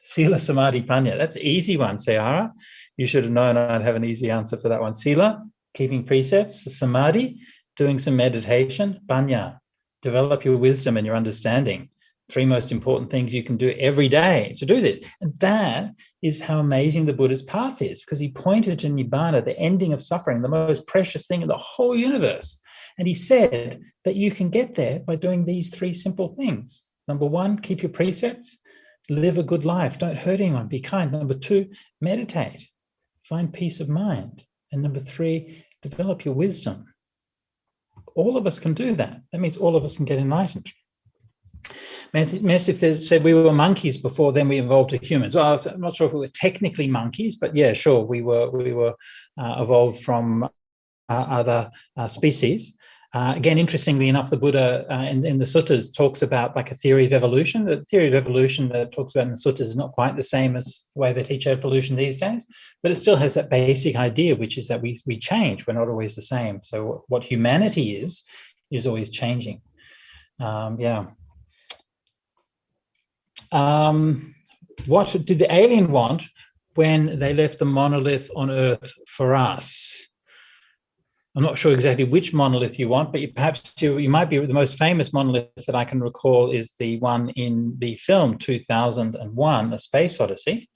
Sila, Samadhi, Panya. That's an easy one, Sayara. You should have known I'd have an easy answer for that one. Sila, keeping precepts. Samadhi, doing some meditation. Panya, develop your wisdom and your understanding. Three most important things you can do every day to do this. And that is how amazing the Buddha's path is, because he pointed to Nibbana, the ending of suffering, the most precious thing in the whole universe. And he said that you can get there by doing these three simple things. Number one, keep your precepts, live a good life, don't hurt anyone, be kind. Number two, meditate, find peace of mind. And number three, develop your wisdom. All of us can do that. That means all of us can get enlightened. Massive said we were monkeys before, then we evolved to humans. Well, I'm not sure if we were technically monkeys, but yeah, sure, we were evolved from other species. Again, interestingly enough, the Buddha in the suttas talks about like a theory of evolution. The theory of evolution that talks about in the suttas is not quite the same as the way they teach evolution these days, but it still has that basic idea, which is that we change. We're not always the same. So what humanity is always changing. What did the alien want when they left the monolith on Earth for us? I'm not sure exactly which monolith you want, but you might be the most famous monolith that I can recall is the one in the film 2001, A Space Odyssey,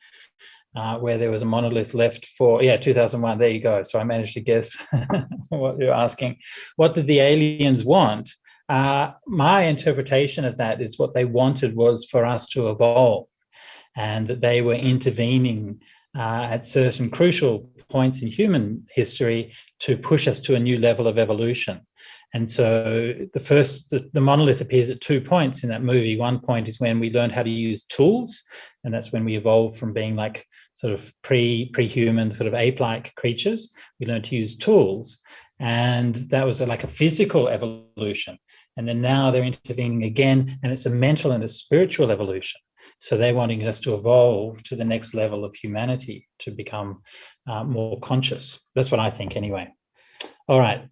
where there was a monolith left for, 2001, there you go. So I managed to guess what you're asking. What did the aliens want? My interpretation of that is what they wanted was for us to evolve, and that they were intervening at certain crucial points in human history to push us to a new level of evolution. And so the monolith appears at 2 points in that movie. One point is when we learned how to use tools, and that's when we evolved from being like sort of pre-human, sort of ape-like creatures. We learned to use tools, and that was like a physical evolution. And then now they're intervening again, and it's a mental and a spiritual evolution. So they're wanting us to evolve to the next level of humanity, to become more conscious. That's what I think anyway. All right.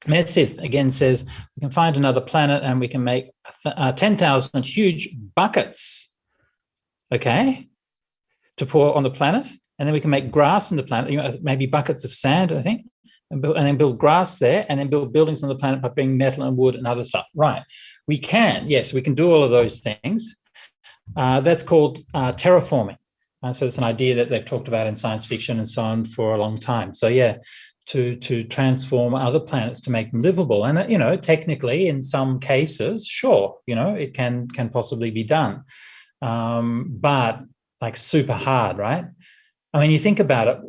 Mersith again says, we can find another planet and we can make 10,000 huge buckets, okay, to pour on the planet. And then we can make grass on the planet, maybe buckets of sand, I think, and then build grass there, and then build buildings on the planet by bringing metal and wood and other stuff. Right. We can, yes, we can do all of those things. That's called terraforming. So it's an idea that they've talked about in science fiction and so on for a long time. So yeah, to transform other planets to make them livable. And technically in some cases, sure, it can possibly be done. But like super hard, right? I mean, you think about it,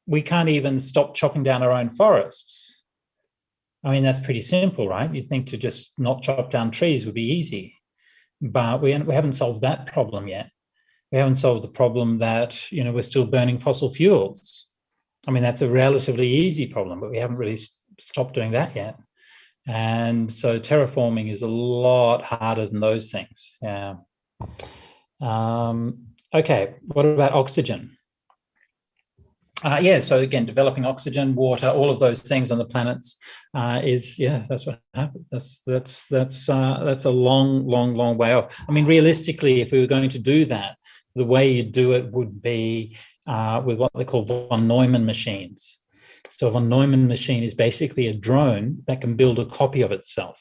we can't even stop chopping down our own forests. I mean, that's pretty simple, right? You'd think to just not chop down trees would be easy. But we haven't solved that problem yet. We haven't solved the problem that, we're still burning fossil fuels. I mean, that's a relatively easy problem, but we haven't really stopped doing that yet. And so terraforming is a lot harder than those things. Yeah. Okay, what about oxygen? So again, developing oxygen, water, all of those things on the planets that's what happened. That's a long way off. I mean, realistically, if we were going to do that, the way you do it would be with what they call von Neumann machines. So a von Neumann machine is basically a drone that can build a copy of itself.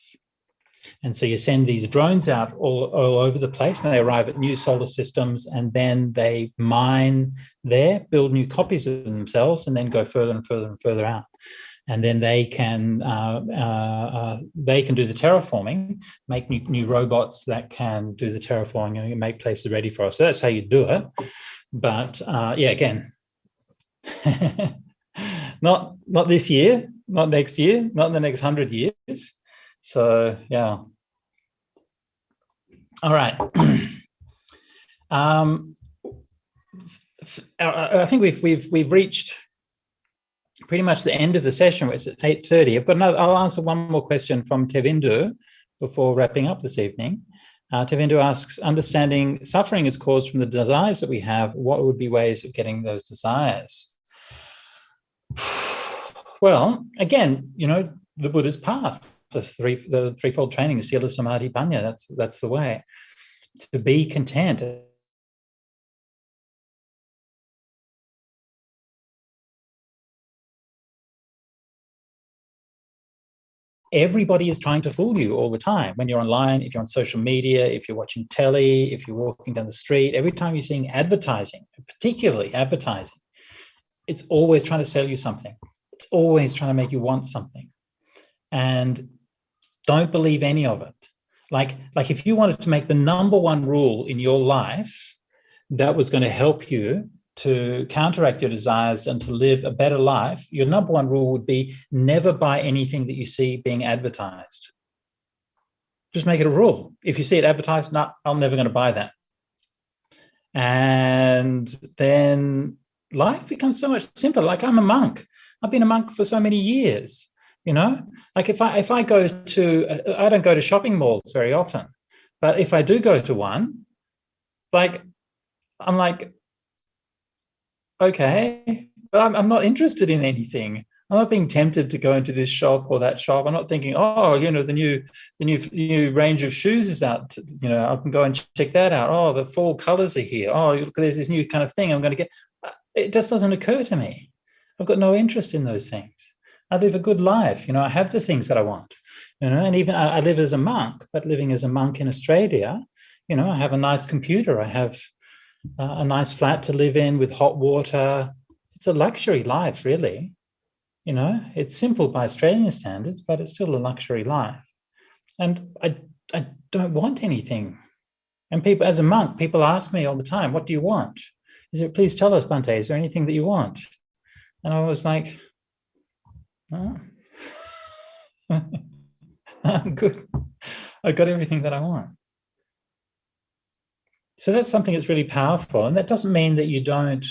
And so you send these drones out all over the place, and they arrive at new solar systems, and then they mine there, build new copies of themselves, and then go further and further and further out. And then they can do the terraforming, make new robots that can do the terraforming and make places ready for us. So that's how you do it. But again, not this year, not next year, not in the next 100 years. So yeah. All right. I think we've reached pretty much the end of the session, which is at 8:30. I'll answer one more question from Tevindu before wrapping up this evening. Tevindu asks, understanding suffering is caused from the desires that we have, what would be ways of getting those desires? Well, again, the Buddha's path, the threefold training, Sila, Samadhi, Panya, that's the way. To be content. Everybody is trying to fool you all the time. When you're online, if you're on social media, if you're watching telly, if you're walking down the street, every time you're seeing advertising, particularly advertising, it's always trying to sell you something. It's always trying to make you want something. And don't believe any of it. Like if you wanted to make the number one rule in your life that was going to help you to counteract your desires and to live a better life, your number one rule would be never buy anything that you see being advertised. Just make it a rule. If you see it advertised, no, I'm never going to buy that. And then life becomes so much simpler. Like I'm a monk. I've been a monk for so many years, Like if I go to, I don't go to shopping malls very often, but if I do go to one, I'm like, okay, but I'm not interested in anything. I'm not being tempted to go into this shop or that shop. I'm not thinking, the new range of shoes is out. I can go and check that out. Oh, the fall colors are here. Oh, look, there's this new kind of thing I'm going to get. It just doesn't occur to me. I've got no interest in those things. I live a good life. I have the things that I want. And even I live as a monk, but living as a monk in Australia, I have a nice computer. I have a nice flat to live in with hot water. It's a luxury life, really. It's simple by Australian standards, but it's still a luxury life. And I don't want anything. And people, as a monk, people ask me all the time, what do you want? Please tell us, Bhante, is there anything that you want? And I was like, oh. I'm good. I got everything that I want. So that's something that's really powerful. And that doesn't mean that you don't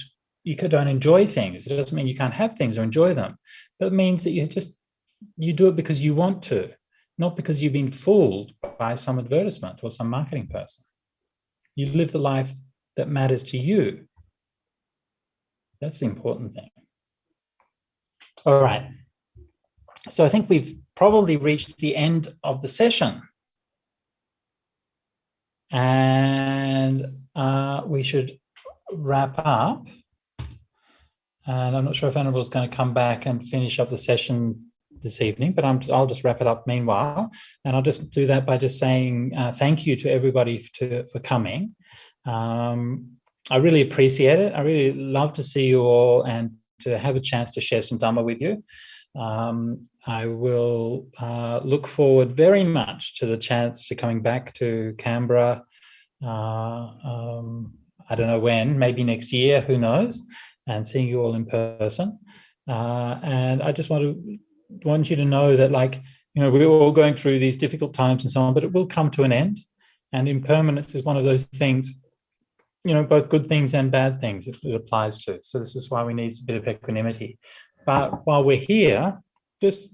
enjoy things. It doesn't mean you can't have things or enjoy them. But it means that you do it because you want to, not because you've been fooled by some advertisement or some marketing person. You live the life that matters to you. That's the important thing. All right. So I think we've probably reached the end of the session. And we should wrap up. And I'm not sure if Venerable is going to come back and finish up the session this evening, but I'll just wrap it up meanwhile. And I'll just do that by just saying thank you to everybody for coming. I really appreciate it. I really love to see you all and to have a chance to share some Dhamma with you. I will look forward very much to the chance to coming back to Canberra. I don't know when, maybe next year, who knows, and seeing you all in person. And I just want you to know that, we're all going through these difficult times and so on, but it will come to an end. And impermanence is one of those things, both good things and bad things it applies to. So this is why we need a bit of equanimity. But while we're here, just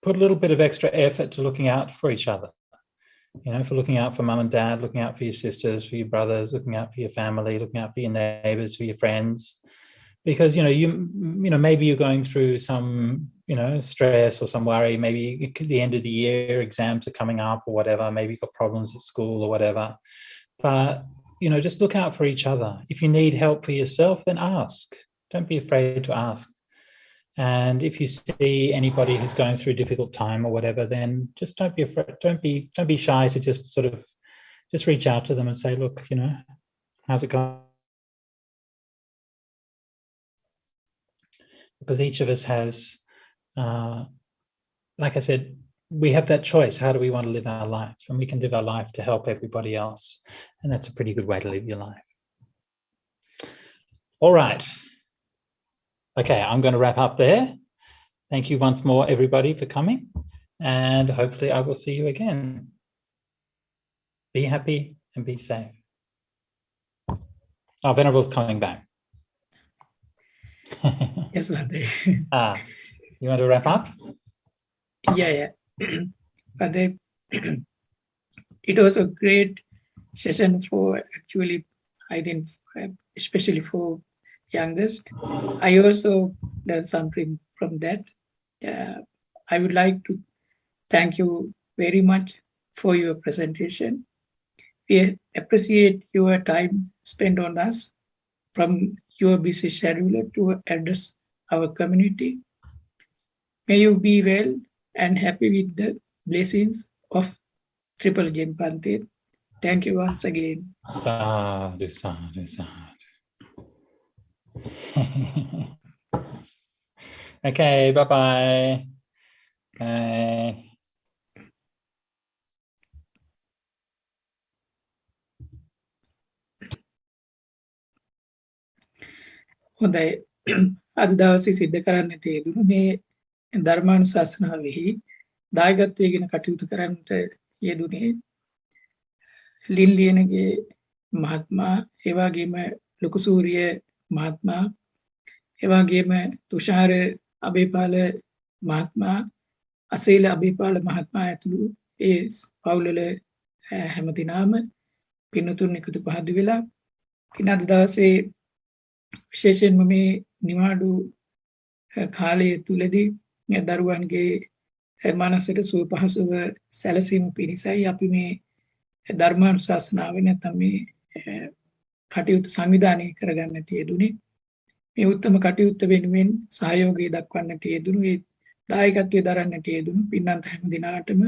put a little bit of extra effort to looking out for each other. For looking out for mum and dad, looking out for your sisters, for your brothers, looking out for your family, looking out for your neighbours, for your friends. Because, maybe you're going through some, stress or some worry. Maybe at the end of the year, exams are coming up or whatever. Maybe you've got problems at school or whatever. But, just look out for each other. If you need help for yourself, then ask. Don't be afraid to ask. And if you see anybody who's going through a difficult time or whatever, then just don't be afraid. Don't be shy to just sort of just reach out to them and say, look, how's it going? Because each of us has, like I said, we have that choice. How do we want to live our life? And we can live our life to help everybody else. And that's a pretty good way to live your life. All right. Okay, I'm going to wrap up there. Thank you once more, everybody, for coming. And hopefully I will see you again. Be happy and be safe. Oh, Venerable's coming back. Yes, Bhante. You want to wrap up? Yeah. But it was a great session for actually, I think, especially for youngest. I also learned something from that. I would like to thank you very much for your presentation. We appreciate your time spent on us from your busy schedule to address our community. May you be well and happy with the blessings of Triple Gem Bhante. Thank you once again. Sadhu, sadhu, sadhu. Okay, bye-bye. Bye. හොඳයි අද දවසේ සිද්ධ කරන්නට යෙදුණු මේ ධර්මානුශාසනාවෙහි දායකත්වයෙන් කටයුතු කරන්නට යෙදුනේ ලින් ලියනගේ මහත්මයා ඒ වගේම ලොකු සූරිය මහත්මයා ඒ වගේම තුෂාර අබේපාල මහත්මයා අසීල අබේපාල මහත්මයා ඇතුළු ඒ පවුලවල හැමදිනම පින්තුන් එකතු පහදු වෙලා කිනාද දවසේ විශේෂයෙන්ම මේ නිවාඩු කාලය තුලදී දරුවන්ගේ මානසික සුව පහසුව සැලසීම පිණිසයි අපි මේ ධර්මානුශාසනාවේ නැත්නම් මේ කටයුතු සංවිධානය කරගන්නට යෙදුනේ මේ උත්තම කටයුත්ත වෙනුවෙන් සහයෝගය දක්වන්නට යෙදුණු ඒ දායකත්වයේ දරන්නට යෙදුණු පින්නන්ත හැම දිනාටම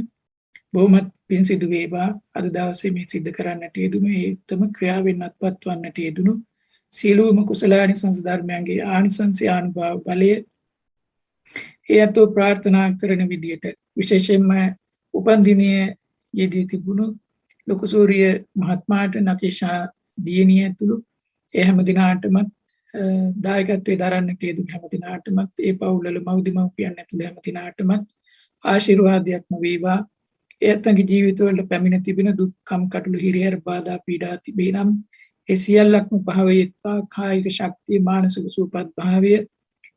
බොහොමත් පින් සිදු වේවා අද දවසේ මේ සිද්ධ කරන්නට යෙදුණු ඒ උත්තම ක්‍රියාවෙන් අත්පත් වන්නට යෙදුණු සියලුම කුසලානිසංස ධර්මයන්ගේ ආනිසංසය අනුභව බලය එයතෝ ප්‍රාර්ථනා කරන විදියට විශේෂයෙන්ම උපන් දිනයේ යෙදී තිබුණු ලොකු සූරිය මහත්මයාට නකේෂා දියණිය ඇතුළු ඒ හැම දිනාටම දායකත්වයේ දරන්නට යෙදුණු හැම දිනාටමත් ඒ පවුල්වල මව්දිමව්පියන් ඇතුළු හැම දිනාටමත් ආශිර්වාදයක්ම වේවා එයත්ගේ ජීවිතවල පැමිණ තිබෙන දුක්ඛම් කටළු හිරිහැර බාධා පීඩා තිබේ නම් ඒ සියල්ලක්ම පහවෙත්වා කායික ශක්තිය මානසික සුවපත් භාවය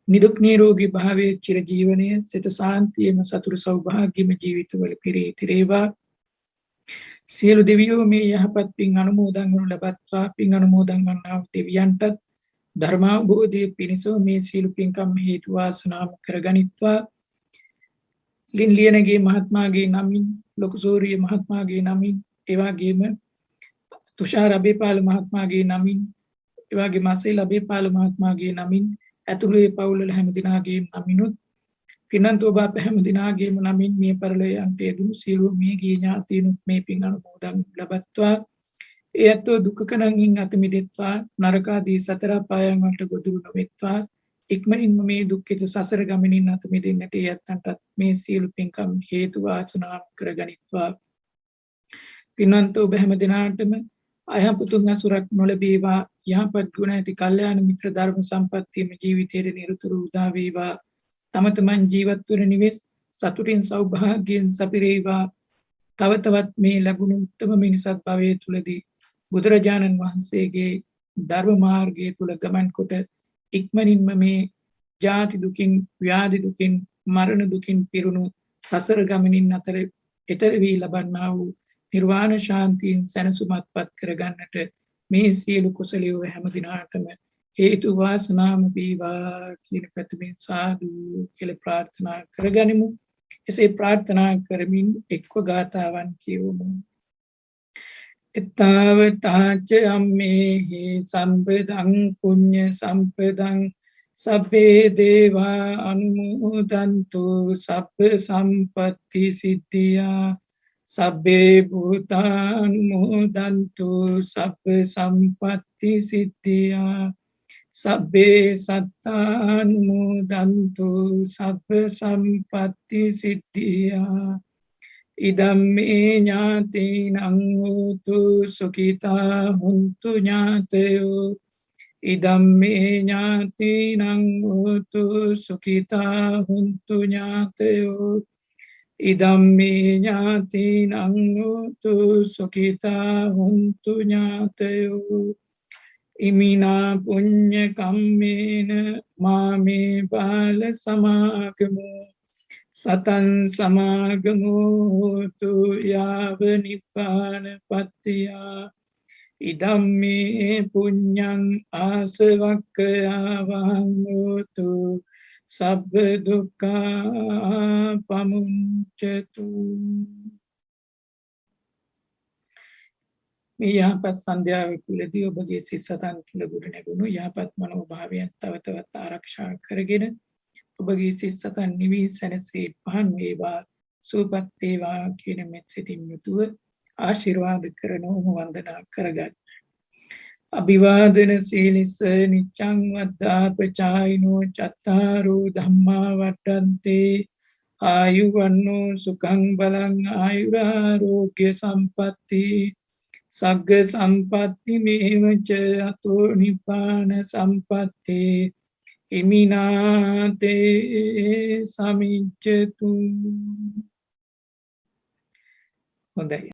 නිදුක් නිරෝගී භාවය චිර ජීවනය සිත සාන්තියම සතුරු සෞභාග්‍යම ජීවිතවල පිරේවා සියලු දෙවියෝ මේ යහපත් පින් අනුමෝදන් වනු ලබත්වා පින් අනුමෝදන් වන්නා වූ දෙවියන්ටත් ධර්මාවබෝධයේ පිණිස මේ සියලු පින්කම් හේතු වාසනා කරගනිත්වා ලින් ලියනගේ මහත්මයාගේ නමින් ලොකු සූරිය මහත්මයාගේ නමින් ඒ වගේම තුෂාර අබේපාල මහත්මයාගේ නමින් ඒ වගේම අසීල අබේපාල මහත්මයාගේ නමින් ඇතුළු ඒ පවුල්වල හැම දිනාගේම නමිනුත් පින්නන්ත ඔබ අප හැම දිනාගේම නමින් මේ පරිලෝයන්ට යෙදුණු සියලු මේ ගිය ඥාතීනුත් මේ පින් අනුමෝදන් ලබත්වා එයත් දුක්ඛ කණින් අත මිදෙත්වා නරක ආදී සතර පායන් වලට ගොදුරු නොවෙත්වා ඉක්මනින්ම මේ දුක්ඛිත සසර ගමනින් අත මිදෙන්නට යත්තන්ටත් මේ සියලු පින්කම් හේතු වාසනා කරගනිත්වා පින්නන්ත ඔබ හැම දිනාටම අයහපතුන් අසුරක් නොලැබේවා යහපත් ගුණ ඇති කල්යාණ මිත්‍ර ධර්ම සම්පත්තියම ජීවිතයේ නිරතුරු උදා වේවා තම තමන් ජීවත් වන නිවෙස් සතුටින් සෞභාග්‍යයෙන් සපිරේවා තව තවත් මේ ලැබුණු උත්තම මිනිසත් භවයේ තුලදී බුදුරජාණන් වහන්සේගේ ධර්ම මාර්ගයේ තුල ගමන් කොට ඉක්මනින්ම මේ ජාති දුකින් ව්‍යාධි දුකින් මරණ දුකින් පිරුණු සසර ගමනින් අතර ඈතර වී ලබන්නා වූ නිර්වාණ ශාන්තියෙන් සැනසුමත්පත් කරගන්නට මේ සියලු කුසලියෝ හැම දිනාටම හේතු වාසනාම වේවා කියන පැතුමින් සාදු කියලා ප්‍රාර්ථනා කරගනිමු. එසේ ප්‍රාර්ථනා කරමින් එක්ව ගාථාවන් කියවමු. එතාවතාච අම්මේහි සම්පදං පුඤ්ඤ සම්පදං සබ්බේ දේවා අනුමෝදන්තු සබ්බ සම්පත්ති සිද්ධියා සබ්බේ භූතානුමෝදන්තු සබ්බ සම්පත්ති සිද්ධියා සබ්බේ සත්තානුමෝදන්තු සබ්බ සම්පත්ති සිද්ධියා ඉදම්මේ ඥාතීනං හෝතු සුඛිතා හුන්තු ඥාතයෝ ඉදම්මේ ඥාතීනං හෝතු සුඛිතා හුන්තු ඥාතයෝ ඉදම්මේ ඥාතීනං හෝතු සුඛිතා හුන්තු ඥාතයෝ Imina punya kammena mame bala samagamo satan samagamo tu yava nibbana pattiya idamme punyang asavakkayavamutu sabba dukkha pamuncatu. මේ යහපත් සන්ධ්‍යාව තුළදී ඔබගේ සිත් සතන් තුළ ගොඩනැගුණු යහපත් මනෝභාවයන් තව තවත් ආරක්ෂා කරගෙන ඔබගේ සිත් සතන් නිවී සැනසී පහන් වේවා සුවපත් වේවා කියන මෙත් සිතින් යුතුව ආශිර්වාද කරනෝම වන්දනා කරගන්න. අභිවාදන සීලිස නිච්ඡං වද්ධාපචායිනෝ චත්තාරෝ ධම්මා වඩ්ඩන්තේ ආයුවන්නෝ සුඛං බලං ආයුරාෝග්‍ය සම්පatti සග්ග සම්පatti මේවච අතෝ නිපාන සම්පatti ඉමිනාතේ සමිච්ඡතු. හොඳයි.